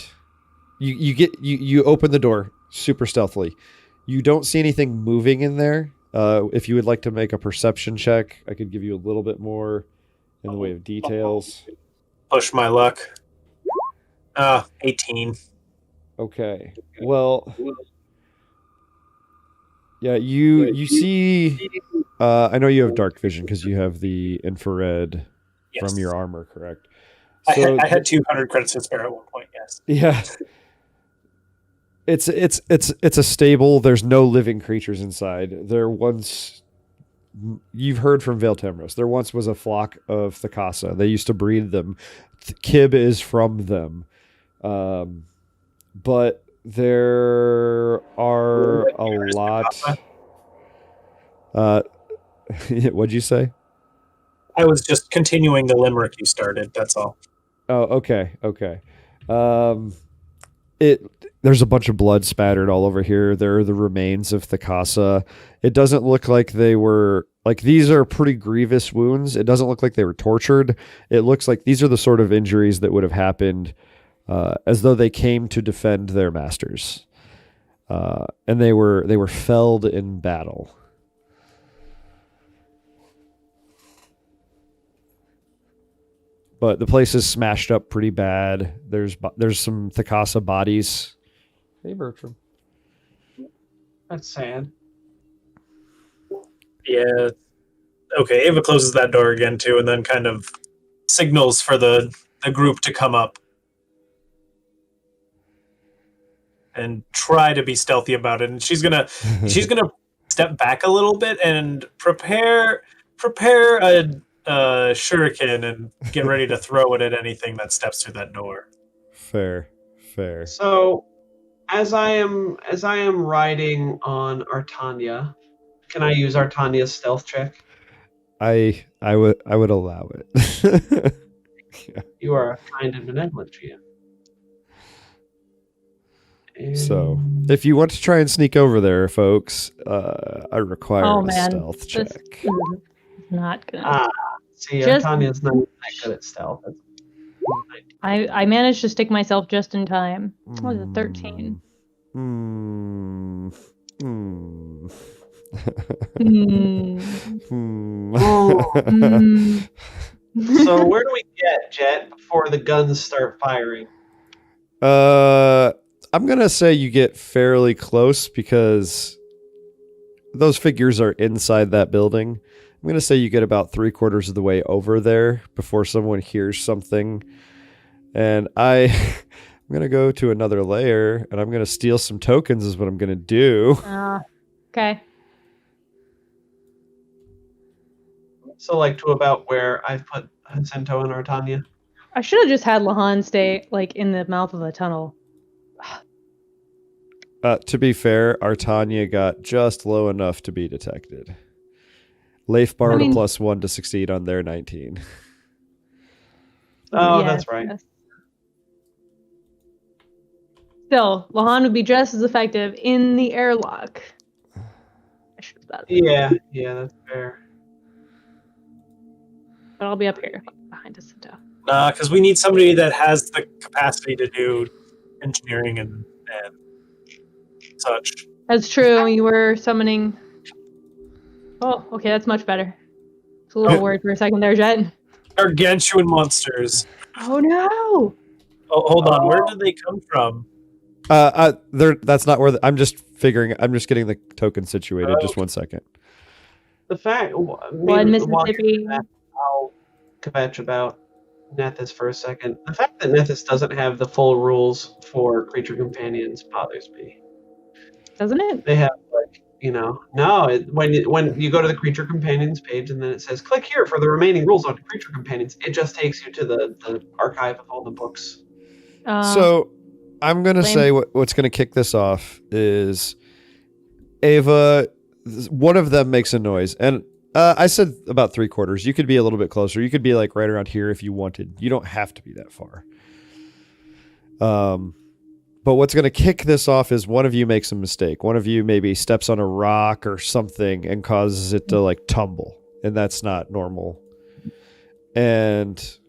you open the door super stealthily. You don't see anything moving in there. If you would like to make a perception check, I could give you a little bit more in the way of details. Push my luck. 18. Okay. Well, yeah, you see. I know you have dark vision because you have the infrared from your armor, correct? So, I had 200 credits to spare at one point. Yes. Yeah. It's a stable. There's no living creatures inside. You've heard from Vale Tamros. There once was a flock of Thakasa. They used to breed them. Kib is from them. But there are a lot. What'd you say? I was just continuing the limerick you started. That's all. Oh, okay. There's a bunch of blood spattered all over here. There are the remains of Thakasa. It doesn't look like they were like, these are pretty grievous wounds. It doesn't look like they were tortured. It looks like these are the sort of injuries that would have happened as though they came to defend their masters. And they were felled in battle. But the place is smashed up pretty bad. There's some Thakasa bodies. Hey, Bertram. That's sad. Yeah. Okay, Ava closes that door again too, and then kind of signals for the group to come up and try to be stealthy about it. And she's gonna step back a little bit and prepare a shuriken and get ready to throw it at anything that steps through that door. Fair. So, as I am riding on Artania, can I use Artania's stealth check? I would allow it. You are a kind and benevolent GM. So, if you want to try and sneak over there, folks, I require Oh a man, stealth this check. is not gonna. See, Just- Artania's not that good at stealth. I managed to stick myself just in time. What was it, 13? Hmm. Hmm. Hmm. Hmm. Hmm. So where do we get, Jet, before the guns start firing? I'm gonna say you get fairly close because those figures are inside that building. I'm gonna say you get about 3/4 of the way over there before someone hears something. And I'm gonna go to another layer and I'm gonna steal some tokens is what I'm gonna do. Okay. So like to about where I've put Jacinto and Artania. I should have just had Lahan stay like in the mouth of the tunnel. To be fair, Artania got just low enough to be detected. Leif borrowed a +1 to succeed on their 19. Oh, that's right. Yes. Still, Lahan would be just as effective in the airlock. I should have thought. Yeah, that's fair. But I'll be up here behind Jacinto. Nah, because we need somebody that has the capacity to do engineering and such. That's true. You were summoning. Oh, okay, that's much better. It's a little worried for a second there, Jet. Gargantuan monsters. Oh no! Oh, hold on. Where did they come from? That's not where I'm just getting the token situated. Just 1 second. The fact, Mississippi. I'll kvetch about Nethys for a second. The fact that Nethys doesn't have the full rules for creature companions bothers me. Doesn't it? They have when you go to the creature companions page and then it says click here for the remaining rules on creature companions, it just takes you to the archive of all the books. So I'm gonna say what's gonna kick this off is Ava. One of them makes a noise, and I said about 3/4. You could be a little bit closer. You could be like right around here if you wanted. You don't have to be that far. But what's going to kick this off is one of you makes a mistake. One of you maybe steps on a rock or something and causes it to like tumble, and that's not normal. And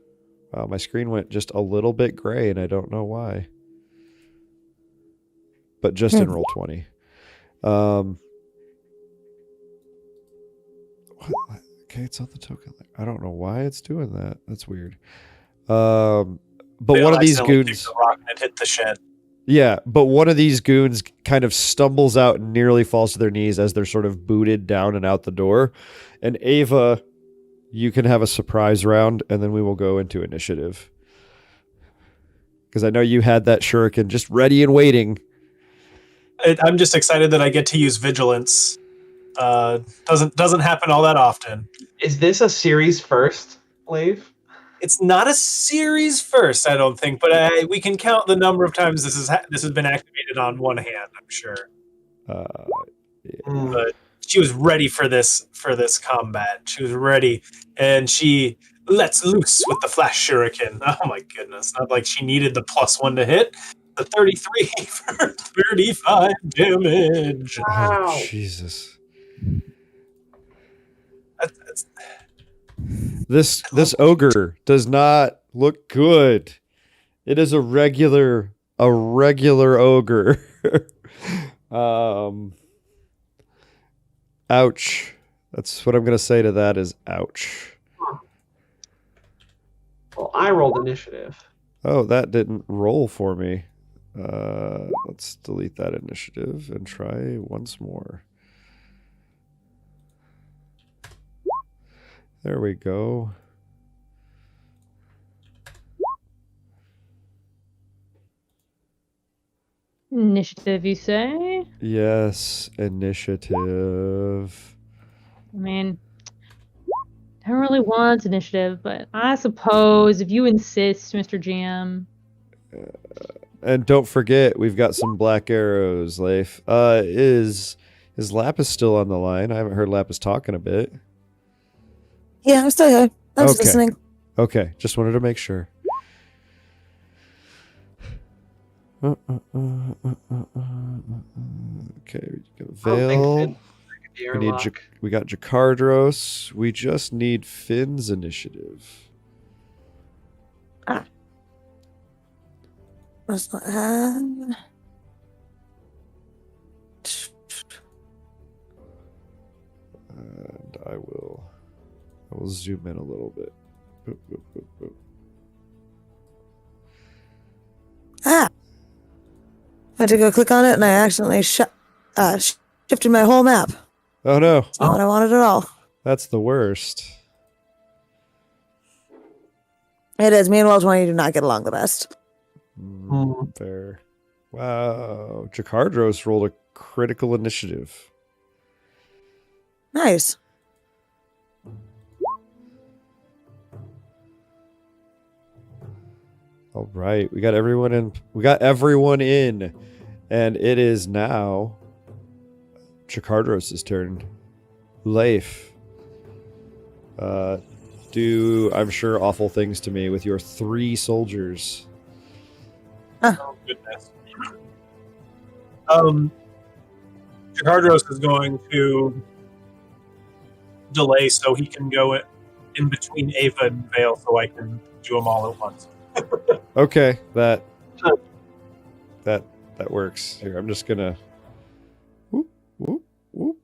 my screen went just a little bit gray, and I don't know why. But just in Roll20. Okay, it's on the token. I don't know why it's doing that. That's weird. But one of these goons the rock and it hit the shed. Yeah, but one of these goons kind of stumbles out and nearly falls to their knees as they're sort of booted down and out the door. And Ava, you can have a surprise round, and then we will go into initiative. Because I know you had that shuriken just ready and waiting. I'm just excited that I get to use vigilance. Doesn't happen all that often. Is this a series first, Leif? It's not a series first, I don't think, but we can count the number of times this has been activated on one hand. I'm sure. But she was ready for this combat. She was ready, and she lets loose with the flash shuriken. Oh my goodness! Not like she needed the +1 to hit. The 33 for 35 damage. Wow! Oh, Jesus. This ogre does not look good. It is a regular ogre. Ouch. That's what I'm gonna say to that is ouch. Well, I rolled initiative. Oh, that didn't roll for me. Let's delete that initiative and try once more. There we go. Initiative, you say? Yes, initiative. I mean, I don't really want initiative, but I suppose if you insist, Mr. GM. And don't forget, we've got some black arrows, Leif. Is Lapis still on the line? I haven't heard Lapis talk in a bit. Yeah, I'm still here. I'm just Okay. listening. Okay, just wanted to make sure. Okay, we got Vale. We got Jakardros. We just need Finn's initiative. What's that? And I will zoom in a little bit. Boop, boop, boop, boop. I had to go click on it and I accidentally shifted my whole map. Oh no. It's not what I wanted at all. That's the worst. It is. Me and Roll20 do not get along the best. Fair. Wow. Jakardros rolled a critical initiative. Nice. All right. We got everyone in. And it is now Jakardros' turn. Leif. Do, I'm sure, awful things to me with your 3 soldiers. Oh, goodness. Jakardros is going to delay so he can go in between Ava and Vale so I can do them all at once. Okay, that works. Here, I'm just gonna. Whoop, whoop, whoop.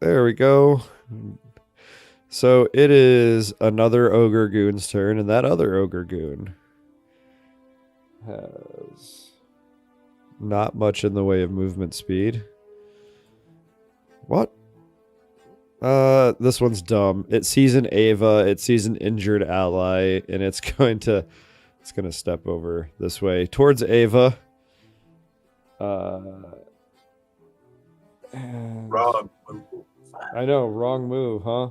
There we go. So it is another ogre goon's turn, and that other ogre goon has not much in the way of movement speed. What? This one's dumb. It sees an Ava, it sees an injured ally, and it's gonna step over this way towards Ava. Wrong. I know, wrong move, huh?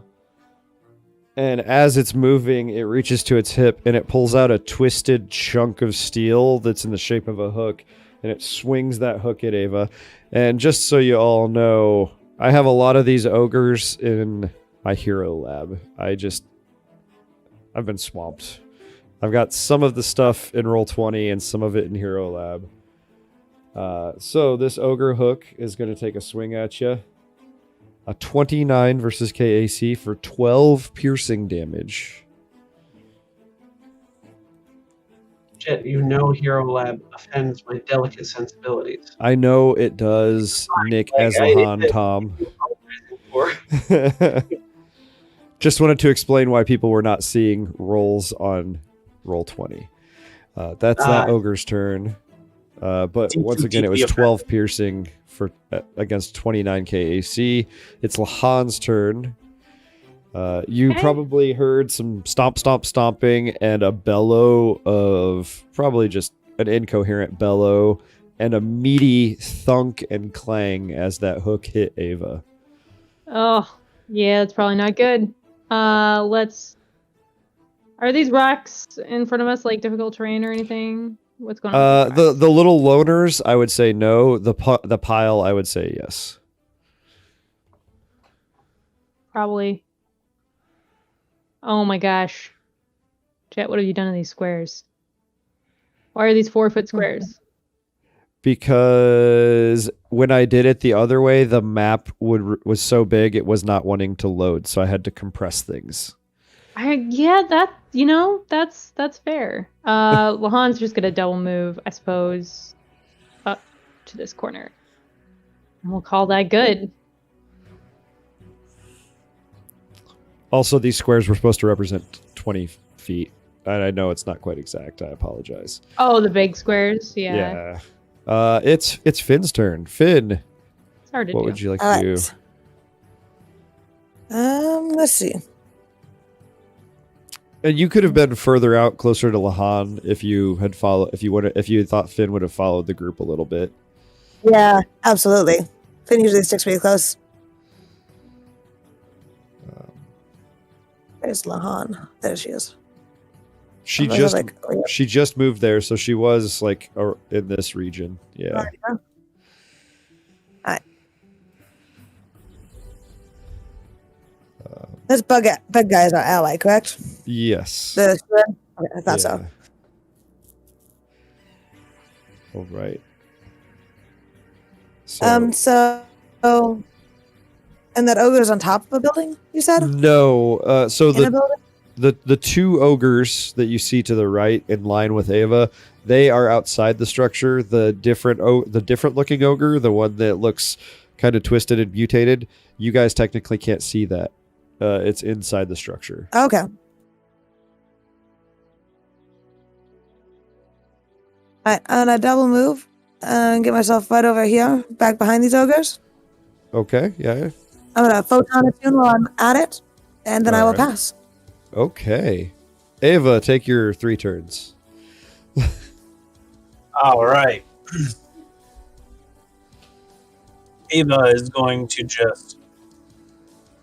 And as it's moving, it reaches to its hip and it pulls out a twisted chunk of steel that's in the shape of a hook, and it swings that hook at Ava. And just so you all know, I have a lot of these ogres in my hero lab. I've been swamped. I've got some of the stuff in Roll20 and some of it in hero lab. So this ogre hook is going to take a swing at you. A 29 versus KAC for 12 piercing damage. Shit, you know Hero Lab offends my delicate sensibilities. I know it does, Nick Eslahan, Tom. Just wanted to explain why people were not seeing rolls on Roll20. That's that ogre's turn. But once again, it was 12 piercing for against 29 KAC. It's Lahan's turn. You probably heard some stomping and a bellow of probably just an incoherent bellow and a meaty thunk and clang as that hook hit Ava. Oh, yeah, that's probably not good. Are these rocks in front of us like difficult terrain or anything? What's going on? The little loners, I would say no. The pile, I would say yes. Probably. Oh my gosh. Chat, what have you done to these squares? Why are these 4-foot squares? Because when I did it the other way, the map was so big it was not wanting to load, so I had to compress things. That's fair. Lahan's just gonna double move, I suppose, up to this corner. And we'll call that good. Also, these squares were supposed to represent 20 feet. And I know it's not quite exact. I apologize. Oh, the big squares? Yeah. Yeah. It's Finn's turn. Finn, It's hard to do. what would you like to do? Let's see. And you could have been further out, closer to Lahan, if you had if you thought Finn would have followed the group a little bit. Yeah, absolutely. Finn usually sticks pretty close. There's Lahan. There she is. She I just was like, oh, yeah. she just moved there, so she was like in this region. Yeah. Alright. This bug guy is our ally, correct? Yes. Okay, I thought so. Yeah. All right. So, and that ogre is on top of a building, you said? no. So In a building? the two ogres that you see to the right, in line with Ava, they are outside the structure. The different looking ogre, the one that looks kind of twisted and mutated, you guys technically can't see that. It's inside the structure. Okay. Alright, and I double move and get myself right over here, back behind these ogres. Okay. Yeah. I'm gonna photon attune while I'm at it, and then I will Alright. pass. Okay. Ava, take your 3 turns. All right. Ava is going to just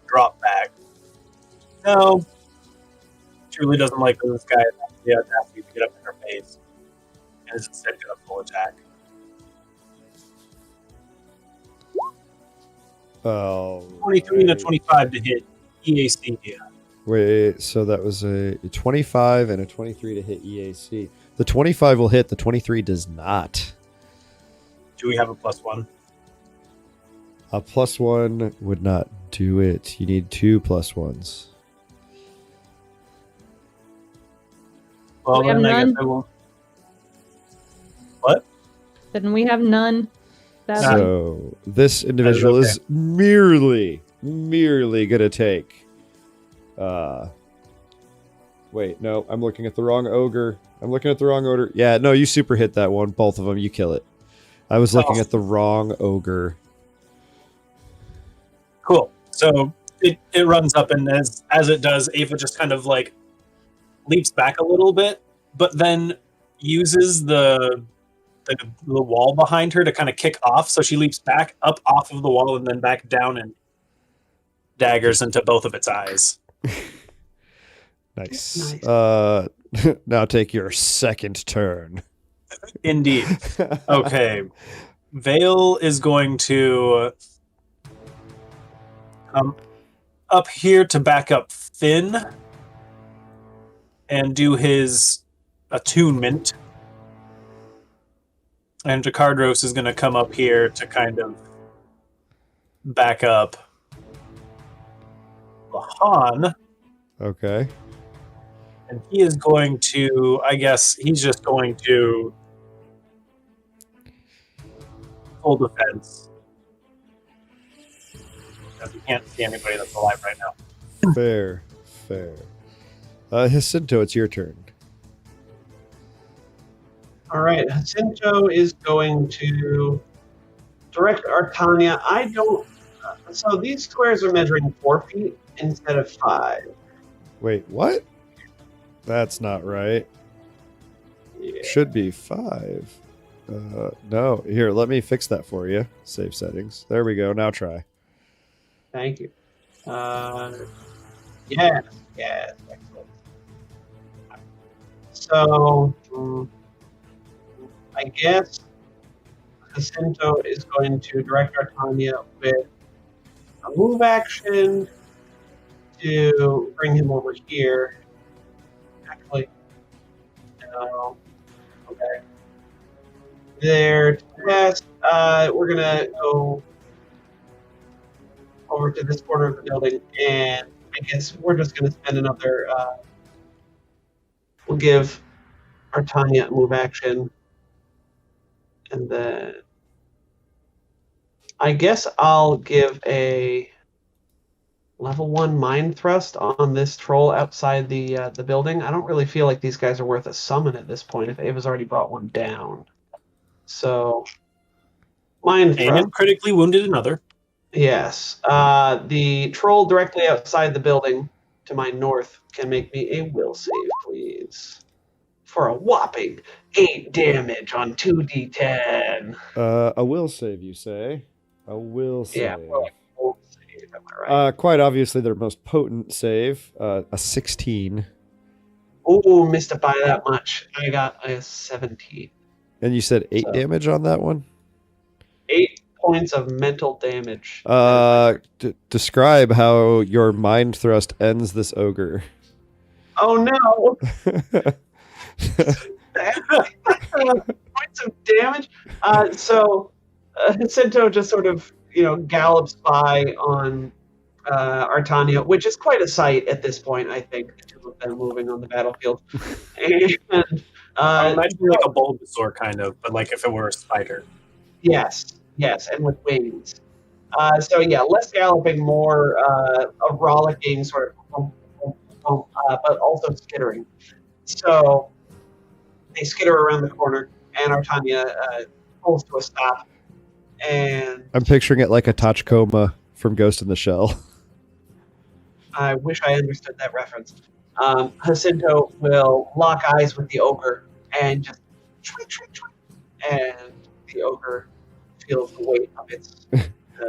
drop back. No. She really doesn't like this guy has the audacity to get up in her face. And is instead going to full attack. Oh. 23 and a 25 to hit EAC. Wait, so that was a 25 and a 23 to hit EAC. The 25 will hit, the 23 does not. Do we have a +1? A +1 would not do it. You need 2 +1s. Well, We have then I guess none. I will. What? Then we have none. That's So this individual okay. is merely gonna take. Wait, no, I'm looking at the wrong ogre. Yeah, no, you super hit that one. Both of them, you kill it. I was looking at the wrong ogre. Cool. So it runs up, and as it does, Ava just kind of like leaps back a little bit, but then uses the wall behind her to kind of kick off. So she leaps back up off of the wall and then back down and daggers into both of its eyes. Nice. Now take your second turn. Indeed. Okay. Vale is going to come up here to back up Finn and do his attunement. And Jakardros is going to come up here to kind of back up Lahan. Okay. And he is going to, I guess, he's just going to full defense. Because he can't see anybody that's alive right now. Fair. Jacinto, it's your turn. All right, Jacinto is going to direct Artania. I don't. So these squares are measuring 4 feet instead of 5. Wait, what? That's not right. Yeah. Should be 5. No. Here, let me fix that for you. Save settings. There we go. Now try. Thank you. Yes, excellent. So, I guess Jacinto is going to direct Artania with a move action to bring him over here. Actually, no. Okay. There, yes, we're gonna go over to this corner of the building, and I guess we're just gonna spend another. We'll give Artania a move action, and then I guess I'll give a level 1 mind thrust on this troll outside the building. I don't really feel like these guys are worth a summon at this point if Ava's already brought one down. So, mind thrust. And critically wounded another. Yes. The troll directly outside the building to my north can make me a will save, please. For a whopping 8 damage on 2d10. A will save, you say? A will save. Yeah, well, like a will save, am I right? Quite obviously their most potent save, a 16. Ooh, missed it by that much. I got a 17. And you said 8 So- damage on that one? 8 points of mental damage. Describe how your mind thrust ends this ogre. Oh no! Points of damage. Jacinto just sort of, gallops by on Artania, which is quite a sight at this point. I think the two of them moving on the battlefield, and I imagine like a Bulbasaur kind of, but like if it were a spider. yes, and with wings. Less galloping, more a rollicking sort of, but also skittering. So they skitter around the corner, and Artania pulls to a stop. And I'm picturing it like a Tachikoma from Ghost in the Shell. I wish I understood that reference. Jacinto will lock eyes with the ogre and just and the ogre feels the weight of its.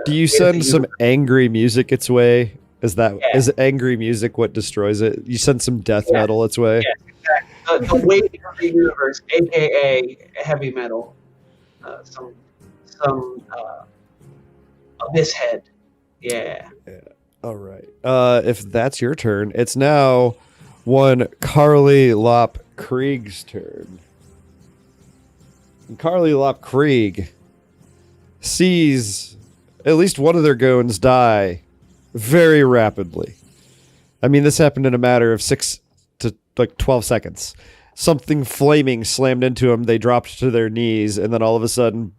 Do you send some angry music its way? Is angry music what destroys it? You send some death metal its way? Yes, exactly. The weight of the universe, aka heavy metal. Some abyss head. Yeah. All right. If that's your turn, it's now one Carly Lop Krieg's turn. And Carly Lop Krieg sees at least one of their goons die very rapidly. I mean, this happened in a matter of 6 to 12 seconds. Something flaming slammed into them. They dropped to their knees, and then all of a sudden,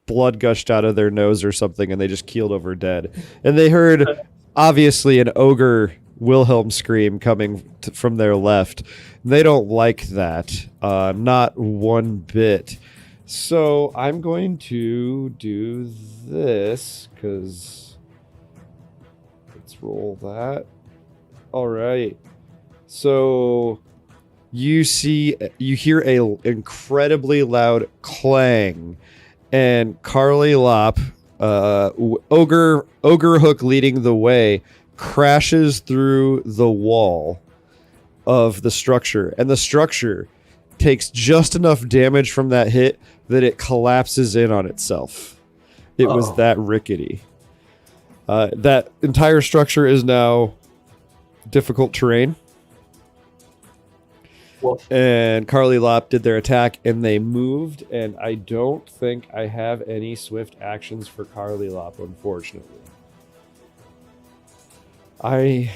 blood gushed out of their nose or something, and they just keeled over dead. And they heard, obviously, an ogre Wilhelm scream coming from their left. They don't like that. Not one bit. So I'm going to do this, because let's roll that. All right. So you hear a incredibly loud clang, and Carly Lop, ogre hook leading the way, crashes through the wall of the structure, and the structure takes just enough damage from that hit that it collapses in on itself. It was that rickety. That entire structure is now difficult terrain. Wolf. And Carly Lop did their attack, and they moved, and I don't think I have any swift actions for Carly Lop, unfortunately. I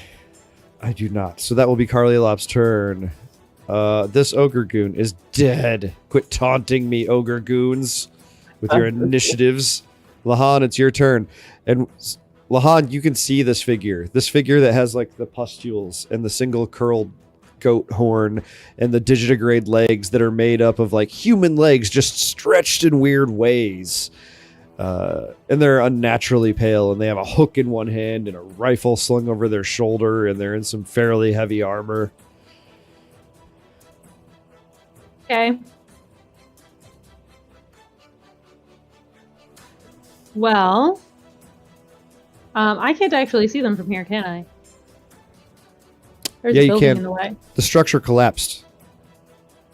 do not. So that will be Carly Lop's turn. This ogre goon is dead. Quit taunting me, ogre goons, with your initiatives. Lahan, it's your turn. And Lahan, you can see this figure. This figure that has like the pustules and the single curled goat horn and the digitigrade legs that are made up of like human legs just stretched in weird ways. And they're unnaturally pale, and they have a hook in one hand and a rifle slung over their shoulder, and they're in some fairly heavy armor. Okay. Well, I can't actually see them from here, can I? There's Yeah, a you building can. in the way. The structure collapsed.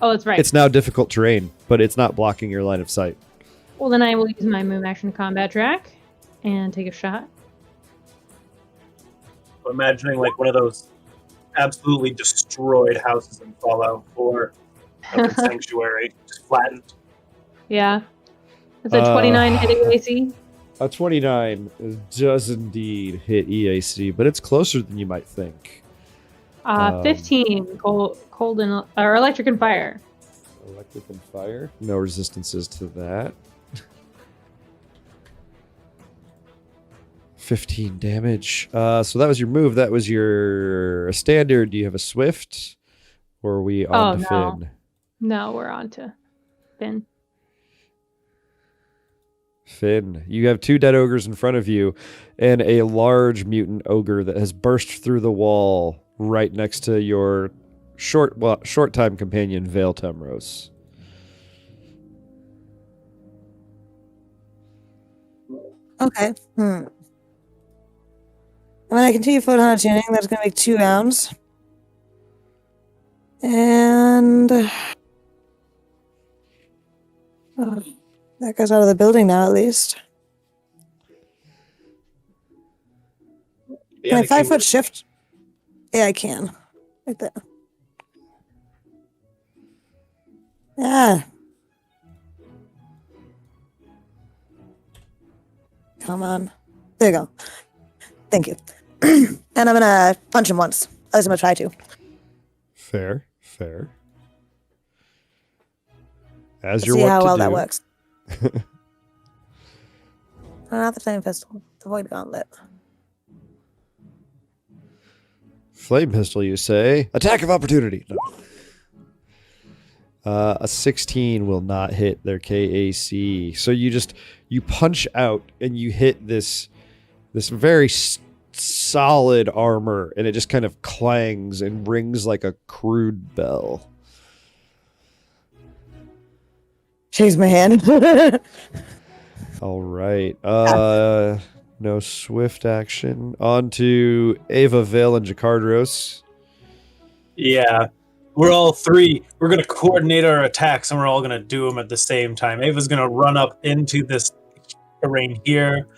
Oh, that's right. It's now difficult terrain, but it's not blocking your line of sight. Well, then I will use my move action combat track and take a shot. So imagining like one of those absolutely destroyed houses in Fallout 4 of the Sanctuary, just flattened. Yeah. It's a 29 hitting AC. A 29 does indeed hit EAC, but it's closer than you might think. 15 cold and or electric and fire. Electric and fire. No resistances to that. 15 damage. So that was your move. That was your standard. Do you have a swift? Or are we on to Finn? No, we're on to Finn. Finn, you have 2 dead ogres in front of you and a large mutant ogre that has burst through the wall right next to your short time companion, Vale Temros. Okay. When I continue photon tuning, that's going to make 2 rounds. And that goes out of the building now, at least. Can I 5-foot shift? Yeah, I can. Right there. Yeah. Come on. There you go. Thank you. And I'm gonna punch him once. At least I'm gonna try to. Fair. As Let's you're see what how to well do. that works. Not the flame pistol. The void gauntlet. Flame pistol, you say? Attack of opportunity. No. A 16 will not hit their KAC. So you punch out and you hit this very solid armor, and it just kind of clangs and rings like a crude bell. Shakes my hand. All right. No swift action. On to Ava, Vale, and Jakardros. Yeah. We're all three. We're going to coordinate our attacks, and we're all going to do them at the same time. Ava's going to run up into this terrain here.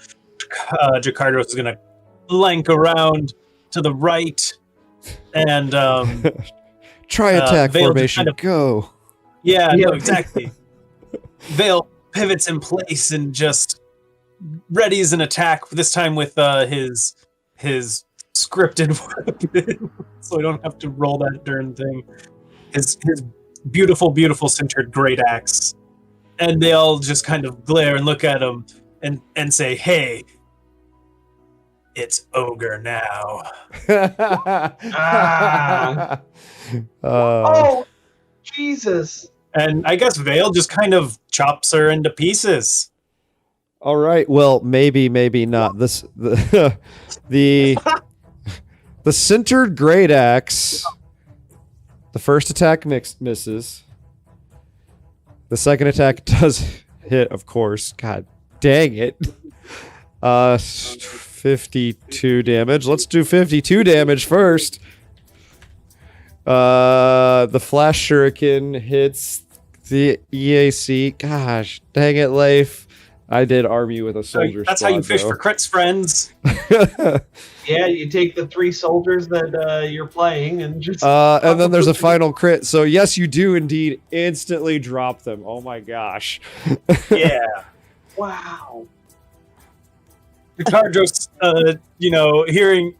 Jakardos is going to flank around to the right. And try attack Vale formation. Go. Yeah, no, exactly. Vale pivots in place and just readies an attack, this time with his scripted weapon, so I don't have to roll that darn thing. His beautiful sintered great axe, and they all just kind of glare and look at him and say, "Hey, it's ogre now." Ah. Oh, Jesus! And I guess Vale just kind of chops her into pieces. All right. Well, maybe not. The sintered great axe. The first attack misses. The second attack does hit, of course. God dang it. 52 damage. Let's do 52 damage first. The flash shuriken hits the EAC. Gosh, dang it, Leif. I did arm you with a soldier. That's how you fish for crits, friends. Yeah, you take the 3 soldiers that you're playing and just. And then there's a final crit. So yes, you do indeed instantly drop them. Oh my gosh. Yeah. Wow. Ricardro's, hearing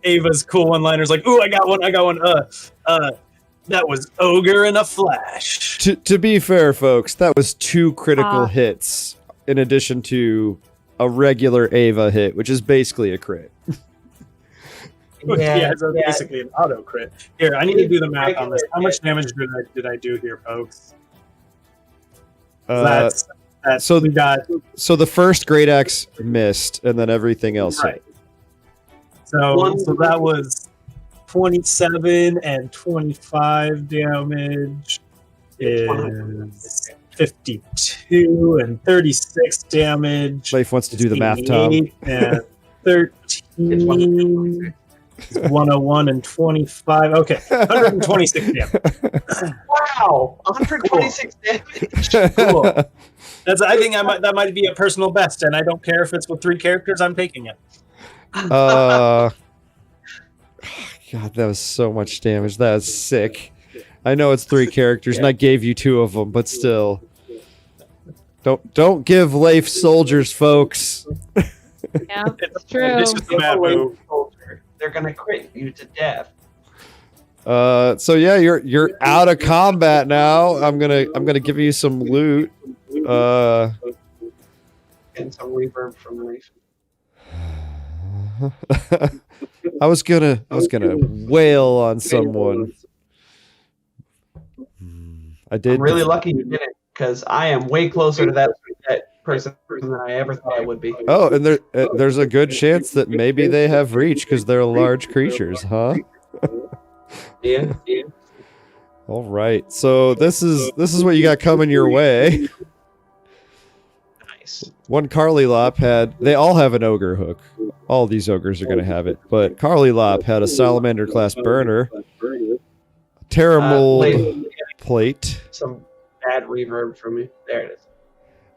Ava's cool one-liners like, "Ooh, I got one. That was ogre in a flash." To be fair, folks, that was 2 critical hits in addition to a regular Ava hit, which is basically a crit. Yeah, so basically an auto crit. Here, I need to do the math on this. How much damage did I do here, folks? So we got. So the first great axe missed, and then everything else hit. So that was 27 and 25 damage is 52 and 36 damage. Leif wants to do the math, Tom. And 13 is 101 and 25. Okay, 126 damage. Wow, 126 damage. Cool. I think that might be a personal best, and I don't care if it's with 3 characters. I'm taking it. God, that was so much damage. That was sick. I know it's 3 characters, and I gave you 2 of them, but still. Don't give Leif soldiers, folks. Yeah, it's true. It's just a bad move. They're gonna crit you to death. So yeah, you're out of combat now. I'm gonna give you some loot. And some reverb from Leif. I was gonna wail on someone. I did. I'm really lucky you didn't, because I am way closer to that person than I ever thought I would be. Oh, and there's a good chance that maybe they have reach because they're large creatures, huh? Yeah. All right. So this is what you got coming your way. Nice. One Carly Lop they all have an ogre hook. All these ogres are going to have it, but Carly Lop had a salamander class burner. Terra mold Later, plate. some bad reverb from me. There it is.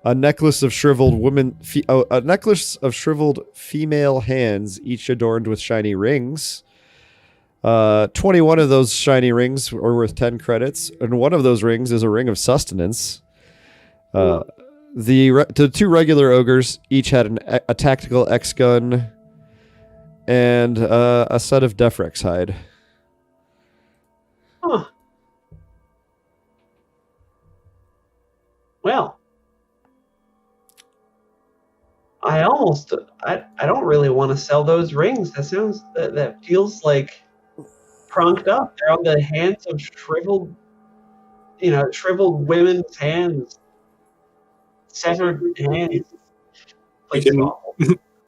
A necklace of shriveled a necklace of shriveled female hands, each adorned with shiny rings. 21 of those shiny rings are worth 10 credits, and one of those rings is a ring of sustenance. The two regular ogres each had a tactical X gun and a set of Defrex hide. Huh. Well, I don't really want to sell those rings. That feels like prunked up. They're on the hands of shriveled women's hands. Severed hands. We can,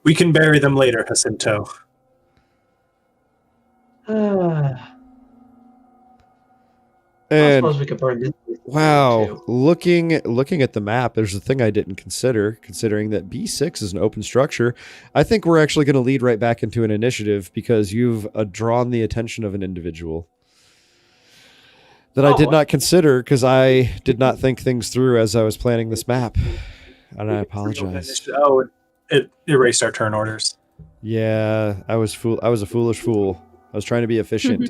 we can bury them later, Jacinto. I And suppose we could burn this. wow, too. looking at the map, there's a thing I didn't consider, considering that B6 is an open structure. I think we're actually going to lead right back into an initiative because you've drawn the attention of an individual that I did not consider because I did not think things through as I was planning this map. And I apologize. Oh, it erased our turn orders. Yeah, I was a foolish fool. I was trying to be efficient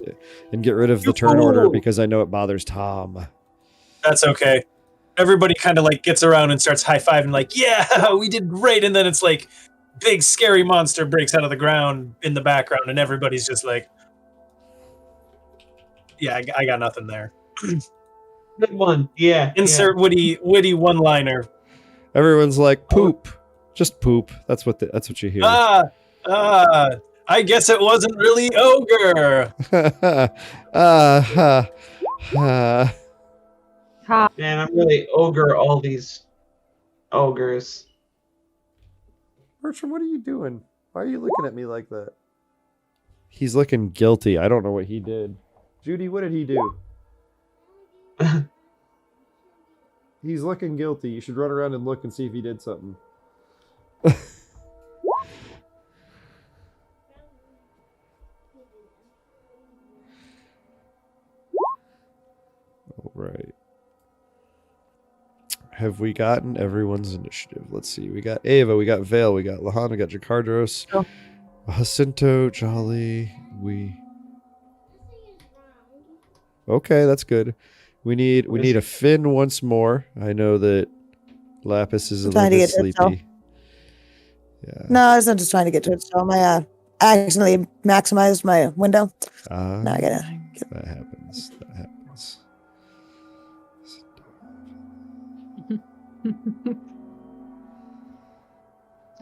and get rid of the turn order because I know it bothers Tom. That's okay. Everybody kind of like gets around and starts high-fiving like, yeah, we did great. And then it's like big scary monster breaks out of the ground in the background and everybody's just like, yeah, I got nothing there. Good one. Yeah. Insert witty one-liner. Everyone's like, poop. Just poop. That's what you hear. I guess it wasn't really ogre. Man, I'm really ogre all these ogres. Bertram, what are you doing? Why are you looking at me like that? He's looking guilty. I don't know what he did. Judy, what did he do? He's looking guilty. You should run around and look and see if he did something. All right. Have we gotten everyone's initiative? Let's see. We got Ava, we got Vale, we got Lahan, we got Jakardros, Jacinto, Jolly. Okay, that's good. We need a Finn once more. I know that Lapis is a little bit sleepy. Yeah. No, I'm just trying to get to it. So I accidentally maximized my window. Now I gotta. That happens. That happens.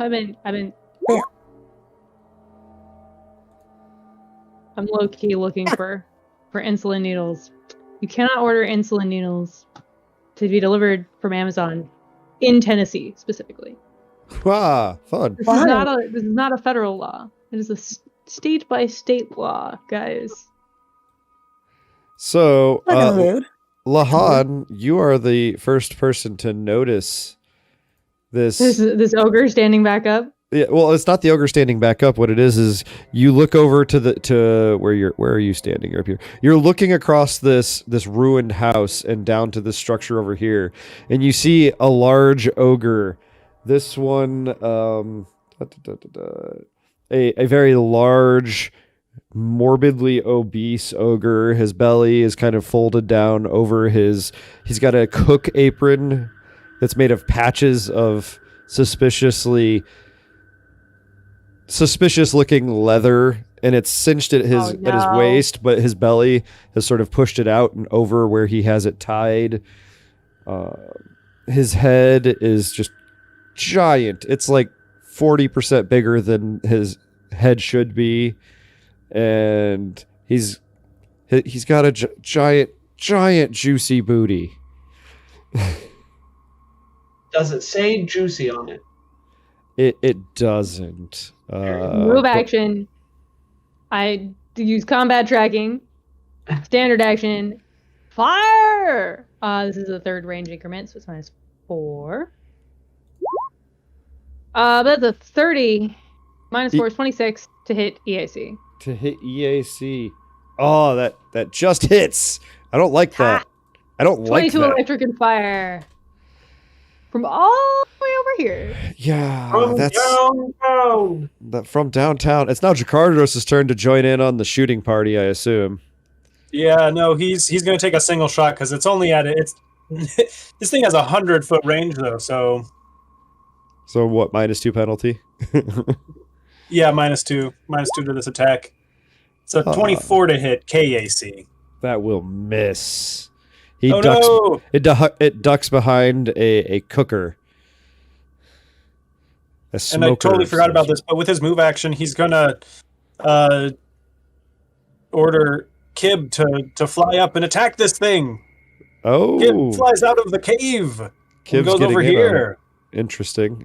I've been Yeah. I'm low key looking for insulin needles. You cannot order insulin needles to be delivered from Amazon in Tennessee specifically. Wow, fun. This is not a federal law. It is a state by state law, guys. So, Rude. Lahan, you are the first person to notice this. This ogre standing back up. Yeah, well, it's not the ogre standing back up. What it is you look over to where are you standing? You're up here. You're looking across this ruined house and down to this structure over here, and you see a large ogre. This one, a very large, morbidly obese ogre. His belly is kind of folded down over his. He's got a cook apron that's made of patches of suspicious looking leather, and it's cinched at his waist, but his belly has sort of pushed it out and over where he has it tied. His head is just giant. It's like 40% bigger than his head should be, and he's got a giant juicy booty. Does it say juicy on it? It doesn't. Move action. I use combat tracking. Standard action. Fire! This is a third range increment, so it's -4. But that's a 30. -4 is 26 to hit EAC. To hit EAC. Oh, that just hits. I don't like that. I don't like 22 that. electric and fire. From all the way over here. Yeah, From that's downtown. from downtown. It's now Jakardos' turn to join in on the shooting party, I assume. Yeah, no, he's going to take a single shot because it's only at it's. This thing has 100-foot range though, so. So what? -2 penalty. Yeah, -2 to this attack. So 24 to hit KAC. That will miss. He Oh ducks. no! It ducks behind a cooker. A And I totally smoker forgot of about some this, but with his move action, he's gonna order Kib to fly up and attack this thing. sort. Oh, Kib flies out of the cave and Kib's goes getting over in on here. it. Interesting.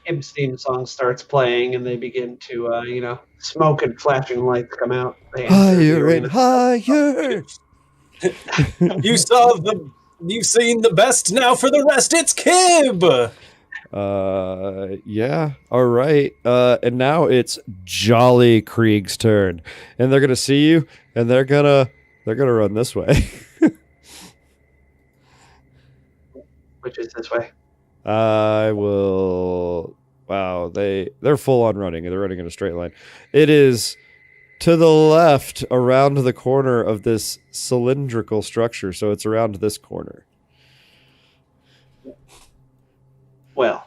Gibbs' theme song starts playing, and they begin to, smoke and flashing lights come out. They enter the Higher and arena. higher. You've seen the best. Now for the rest, it's Kib. Yeah. All right. And now it's Jolly Krieg's turn, and they're gonna see you, and they're gonna run this way. Which is this way. I will. Wow, they're full on running. They're running in a straight line. It is to the left, around the corner of this cylindrical structure. So it's around this corner. Well,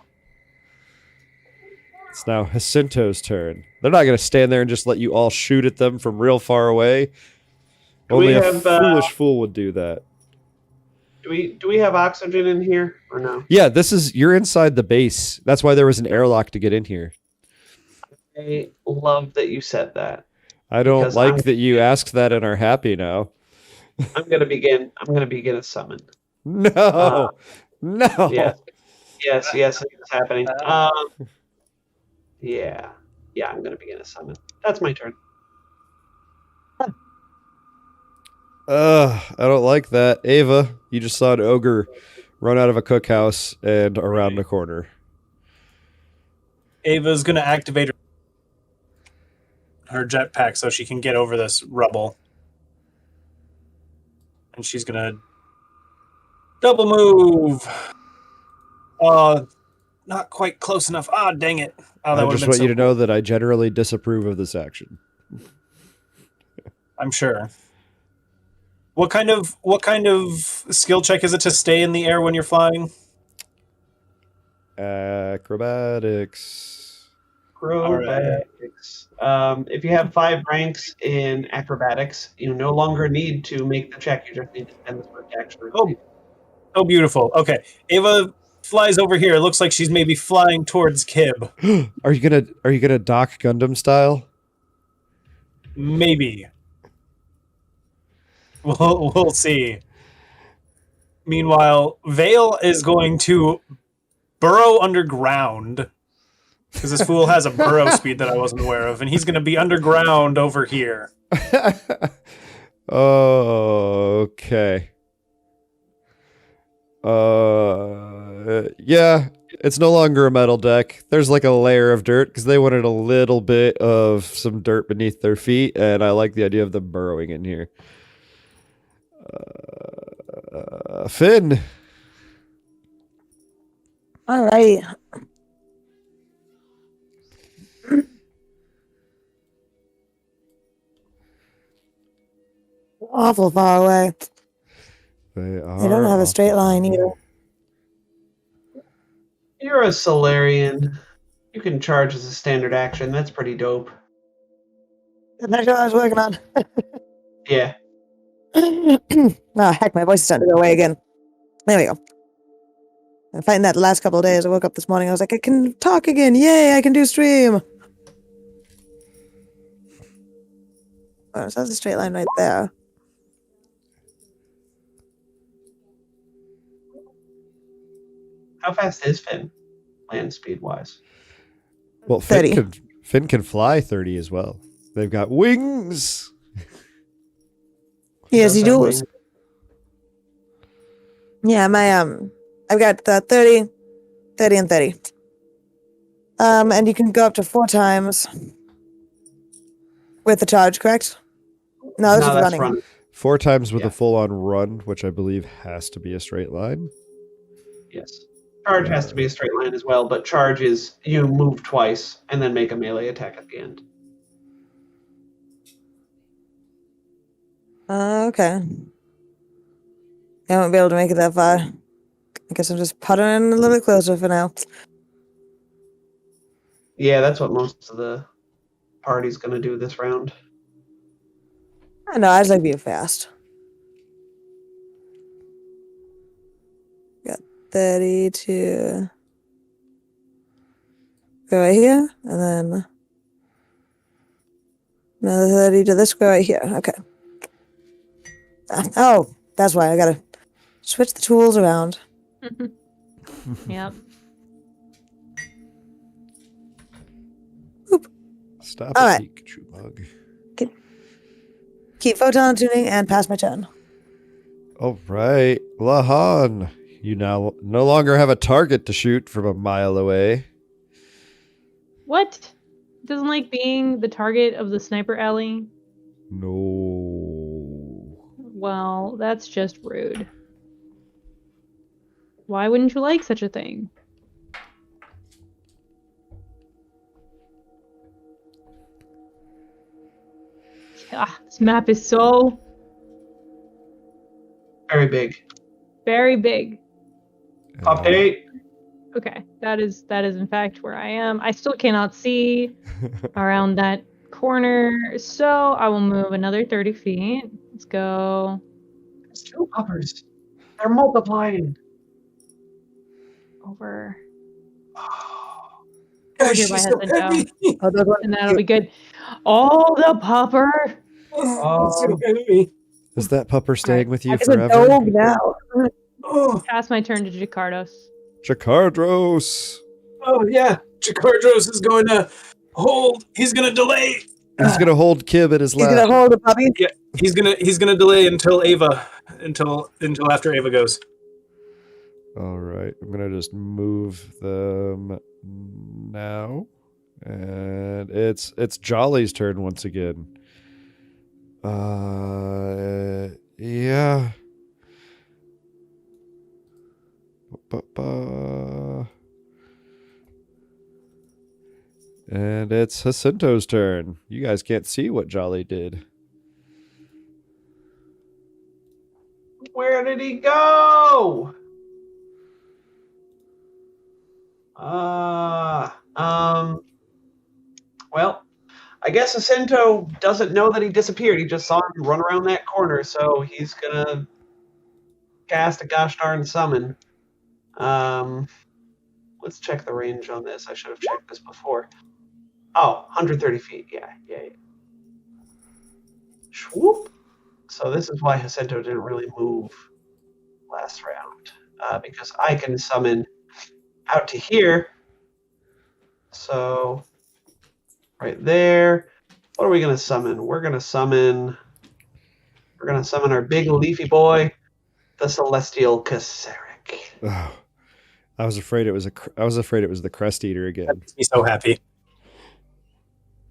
It's now Jacinto's turn. They're not going to stand there and just let you all shoot at them from real far away. Do Only we a have, foolish fool would do that. do we have oxygen in here or no? Yeah, you're inside the base. That's why there was an airlock to get in here. I love that you said that. I don't Because like that you asked that and are happy now. I'm gonna begin a summon. No, no. Yes, it's happening. Yeah, I'm gonna begin a summon. That's my turn. I don't like that. Ava, you just saw an ogre run out of a cookhouse and around the corner. Ava's gonna activate her jetpack so she can get over this rubble, and she's gonna double move. Not quite close enough. Ah, dang it! Oh, I just want you to know that I generally disapprove of this action. I'm sure. What kind of skill check is it to stay in the air when you're flying? Acrobatics. Acrobatics. If you have 5 ranks in acrobatics, you no longer need to make the check. You just need to spend the swift action. Oh, beautiful. Okay, Ava flies over here. It looks like she's maybe flying towards Kib. Are you gonna Doc Gundam style? Maybe. We'll see. Meanwhile, Vale is going to burrow underground because this fool has a burrow speed that I wasn't aware of, and he's going to be underground over here. Okay. Yeah, it's no longer a metal deck. There's like a layer of dirt because they wanted a little bit of some dirt beneath their feet, and I like the idea of them burrowing in here. Finn. All right. Awful far away. They don't have a straight line either. You're a Solarian. You can charge as a standard action. That's pretty dope. That's what I was working on. Yeah. Oh, heck, my voice is starting to go away again. There we go. I'm fighting that the last couple of days. I woke up this morning. I was like, I can talk again. Yay, I can do stream. Oh, so that's a straight line right there. How fast is Finn, land speed wise? Well, 30. Finn can fly 30 as well. They've got wings. Yes, he does. Yeah, I've got 30, 30, and 30. And you can go up to 4 times with the charge, correct? No, this is that's running. running. 4 times with Yeah. a full-on run, which I believe has to be a straight line. Yes. Charge has to be a straight line as well, but charge is you move twice and then make a melee attack at the end. Okay. I won't be able to make it that far. I guess I'm just puttering a little bit closer for now. Yeah, that's what most of the party's going to do this round. I know, I just like being fast. Got 30 to go right here, and then another 30 to this go right here. Okay. Oh, that's why I gotta switch the tools around. Yep. Stop All it, right. Pikachu bug. Keep photon tuning and pass my turn. All right, Lahan, you now no longer have a target to shoot from a mile away. What? Doesn't like being the target of the sniper alley? No. Well, that's just rude. Why wouldn't you like such a thing? Yeah, this map is so Very big. very big. Update. Okay, that is in fact where I am. I still cannot see around that corner, so I will move another 30 feet. Let's go. It's 2 uppers. They're multiplying. Over Gosh, here by she's so Hesento. heavy. Oh, those ones- And that'll be good. Oh, the popper! It's so heavy. Is that pupper staying with you It's a forever? dog now. Oh, Pass my turn to Jakardos. Chakardros. oh yeah. Jakardros is going to hold. He's going to delay. He's gonna hold Kib at his He's gonna lap. hold the puppy. Yeah, he's gonna delay until after Ava goes. All right, I'm gonna just move them now, and it's Jolly's turn once again. Yeah. Ba-ba. And it's Jacinto's turn. You guys can't see what Jolly did. Where did he go? Well, I guess Jacinto doesn't know that he disappeared. He just saw him run around that corner, so he's gonna cast a gosh darn summon. Let's check the range on this. I should have checked this before. Oh, 130 feet. Yeah. Swoop. So this is why Jacinto didn't really move last round, because I can summon out to here. So right there. What are we gonna summon? We're gonna summon our big leafy boy, the Celestial Kaseric. Oh, I was afraid it was the Crest Eater again. He's so happy.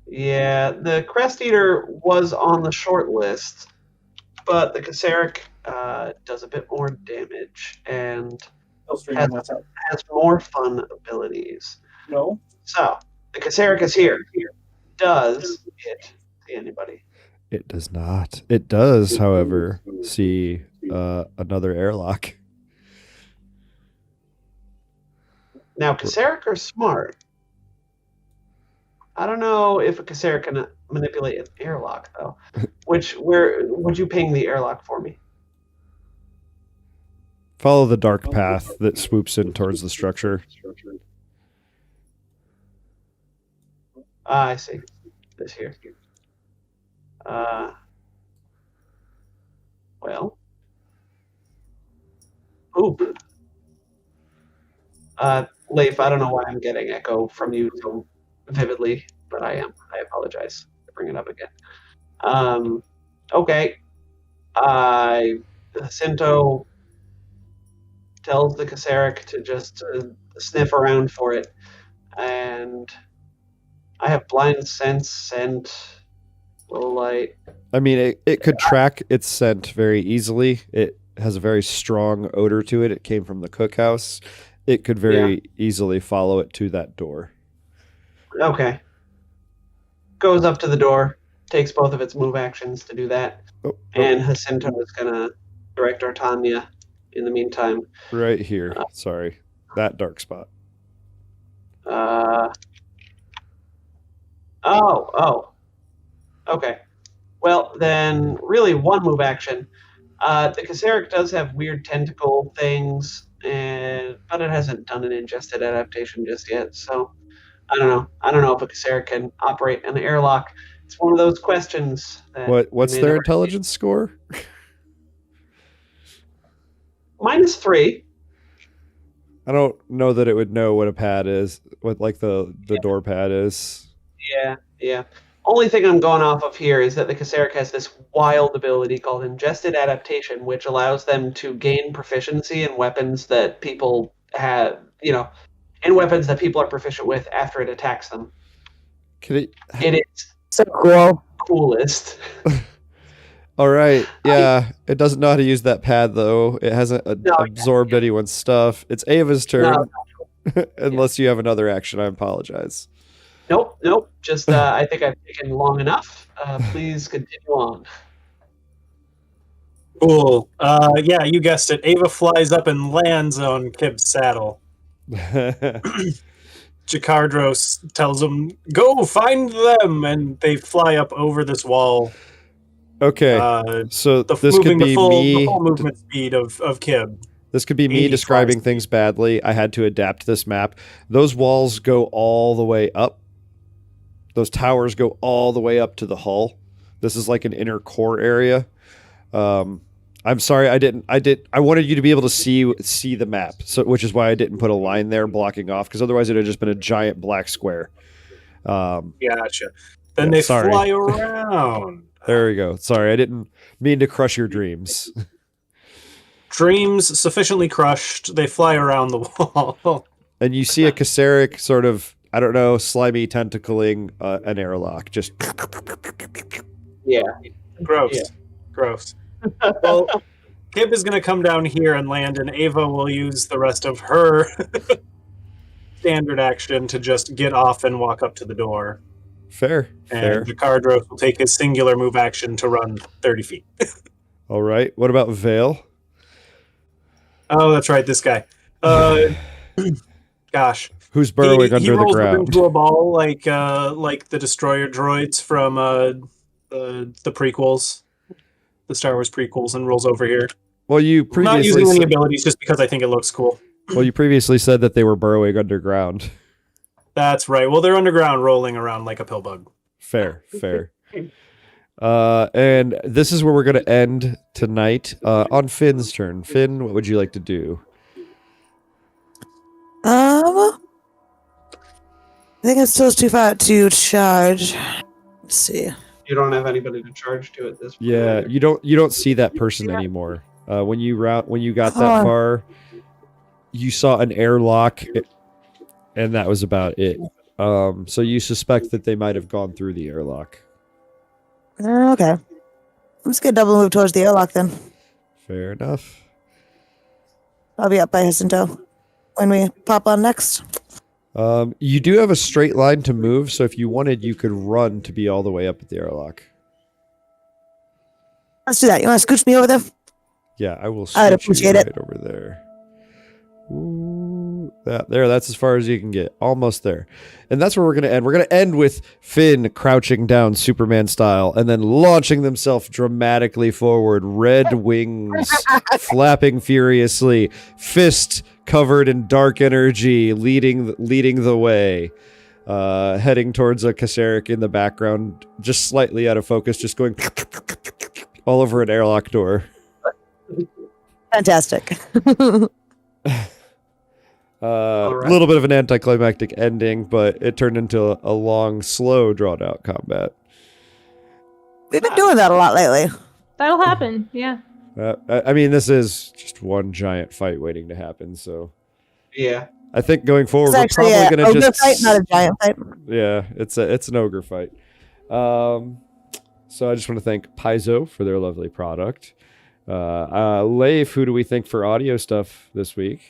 Yeah, the Crest Eater was on the short list, but the Kaseric does a bit more damage and has more fun abilities. No. So the Kaseric is here. Does it see anybody? It does not. It does, however, see another airlock. Now, Kaseric are smart. I don't know if a Kaseric can manipulate an airlock, though. Where would you ping the airlock for me? Follow the dark path that swoops in towards the structure. I see. This here. Well. Oop. Leif, I don't know why I'm getting echo from you so vividly, but I am. I apologize to bring it up again. Okay. Jacinto tells the Kaseric to just sniff around for it, and I have blind sense and Low light. I mean, it could track its scent very easily. It has a very strong odor to it. It came from the cookhouse. It could very easily follow it to that door. Okay. Goes up to the door, takes both of its move actions to do that, and Jacinto is going to direct Artania in the meantime. Right here. Sorry. That dark spot. Okay. Well, then, really, one move action. The Kaseric does have weird tentacle things, but it hasn't done an ingested adaptation just yet. So, I don't know. I don't know if a Kaseric can operate an airlock. It's one of those questions. What's their intelligence score? -3. I don't know that it would know what a pad is, what like the door pad is. Yeah. Only thing I'm going off of here is that the Kaseric has this wild ability called Ingested Adaptation, which allows them to gain proficiency in weapons that people have, in weapons that people are proficient with after it attacks them. It is so cool. Coolest. All right. Yeah. It doesn't know how to use that pad, though. It hasn't absorbed anyone's stuff. It's Ava's turn. No. Unless you have another action, I apologize. Nope. Just, I think I've taken long enough. Please continue on. Cool. Yeah, you guessed it. Ava flies up and lands on Kib's saddle. Jakardros tells them, "Go find them!" And they fly up over this wall. Okay, so this could be me. The full movement speed of Kib. This could be me describing things badly. I had to adapt this map. Those walls go all the way up. Those towers go all the way up to the hull. This is like an inner core area. I'm sorry, I wanted you to be able to see the map, which is why I didn't put a line there blocking off, because otherwise it would have just been a giant black square. Gotcha. Then they fly around. There we go. Sorry, I didn't mean to crush your dreams. Dreams sufficiently crushed, they fly around the wall. And you see a Kaseric sort of, I don't know, slimy tentacling an airlock. Just... Yeah. Gross. Yeah. Gross. Well, Kib is going to come down here and land, and Ava will use the rest of her standard action to just get off and walk up to the door. Fair. And Jakardros will take his singular move action to run 30 feet. All right. What about Vale? Oh, that's right. This guy. Gosh. Who's burrowing under the ground? He rolls into a ball like the destroyer droids from the prequels, the Star Wars prequels, and rolls over here. Well, you previously not using any abilities just because I think it looks cool. Well, you previously said that they were burrowing underground. That's right. Well, they're underground, rolling around like a pill bug. Fair. And this is where we're going to end tonight. On Finn's turn. Finn, what would you like to do? I think it's still too far to charge. Let's see. You don't have anybody to charge to at this point. Yeah, you don't see that person anymore. When you got that far, you saw an airlock, and that was about it. So you suspect that they might have gone through the airlock. Okay. Let's get double move towards the airlock then. Fair enough. I'll be up by Jacinto when we pop on next. You do have a straight line to move, so if you wanted, you could run to be all the way up at the airlock. Let's do that. You want to scooch me over there? Yeah, I will I'd appreciate it. Over there. Ooh, that's as far as you can get. Almost there. And that's where we're going to end. We're going to end with Finn crouching down Superman style and then launching themselves dramatically forward, red wings flapping furiously, fist covered in dark energy, leading the way, heading towards a Kaseric in the background, just slightly out of focus, just going all over an airlock door. Fantastic. A little bit of an anticlimactic ending, but it turned into a long, slow, drawn-out combat. We've been doing that a lot lately. That'll happen, yeah. I mean, this is just one giant fight waiting to happen, so... Yeah. I think going forward, It's we're probably going to just... fight, not a giant fight. Yeah, it's an ogre fight. So I just want to thank Paizo for their lovely product. Leif, who do we think for audio stuff this week?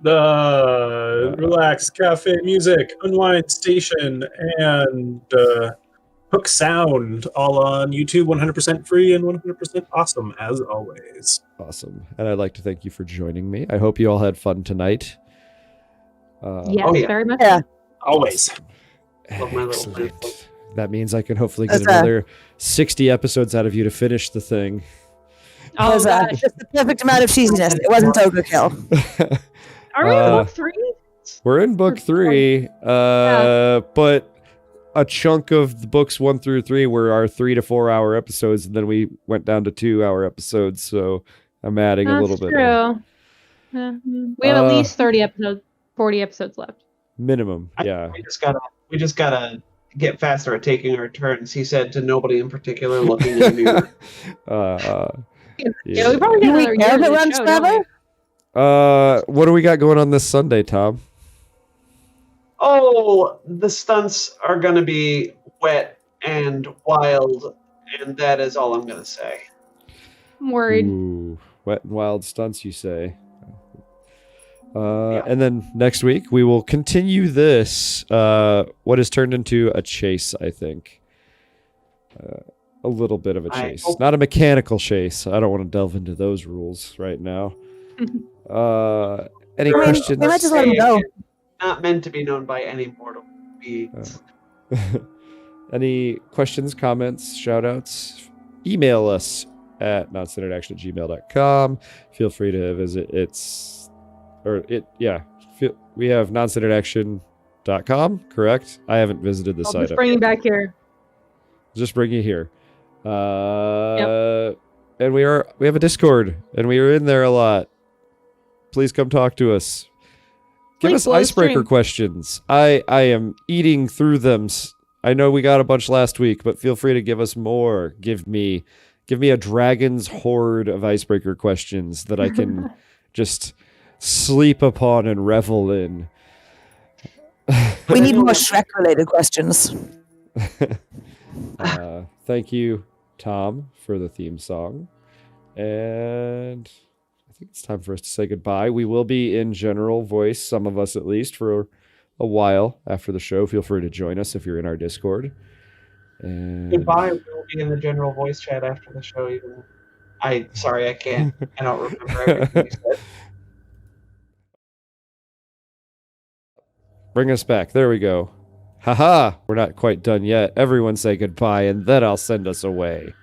The Relax Cafe Music, Unwind Station, and Hook Sound, all on YouTube, 100% free and 100% awesome, as always. Awesome. And I'd like to thank you for joining me. I hope you all had fun tonight. Yes, very much. Yeah. Always. Love my little thing. Excellent. That means I can hopefully get That's, another 60 episodes out of you to finish the thing. Oh, was gosh. just the perfect amount of cheesiness. It wasn't overkill. Are we in Uh, book 3? We're in book 3, but a chunk of the books 1 through 3 were our 3 to 4 hour episodes, and then we went down to 2 hour episodes. So I'm adding a little bit. True. We have at least 30 episodes, 40 episodes left. Minimum, yeah. We just gotta get faster at taking our turns. He said to nobody in particular looking in the mirror. Yeah, we probably Do got we another care year if it to the runs show, don't we? forever? What do we got going on this Sunday, Tom? Oh, the stunts are gonna be wet and wild, and that is all I'm gonna say. I'm worried. Ooh, wet and wild stunts, you say? And then next week we will continue this. What has turned into a chase, I think. A little bit of a chase, not a mechanical chase. I don't want to delve into those rules right now. Any questions? We might just let him go. Not meant to be known by any mortal beings. Any questions, comments, shout outs? Email us at noncenteredaction@gmail.com. Feel free to visit we have noncenteredaction.com, correct? I haven't visited the I'll site. just bring you back here. Just bring you here. And we have a Discord, and we are in there a lot. Please come talk to us. Give us icebreaker questions. I am eating through them. I know we got a bunch last week, but feel free to give us more. Give me a dragon's horde of icebreaker questions that I can just sleep upon and revel in. We need more Shrek-related questions. Thank you, Tom, for the theme song. And I think it's time for us to say goodbye. We will be in general voice, some of us at least, for a while after the show. Feel free to join us if you're in our Discord. And Goodbye. We will be in the general voice chat after the show. I can't. I don't remember everything you said. bring us back. There we go. Haha, we're not quite done yet. Everyone say goodbye, and then I'll send us away.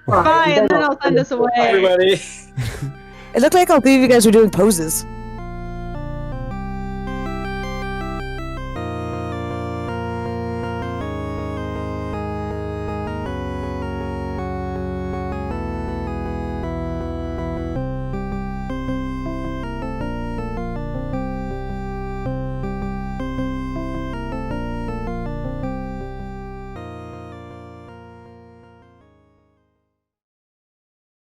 Bye, and then I'll send us away. Everybody. It looked like all three of you guys were doing poses.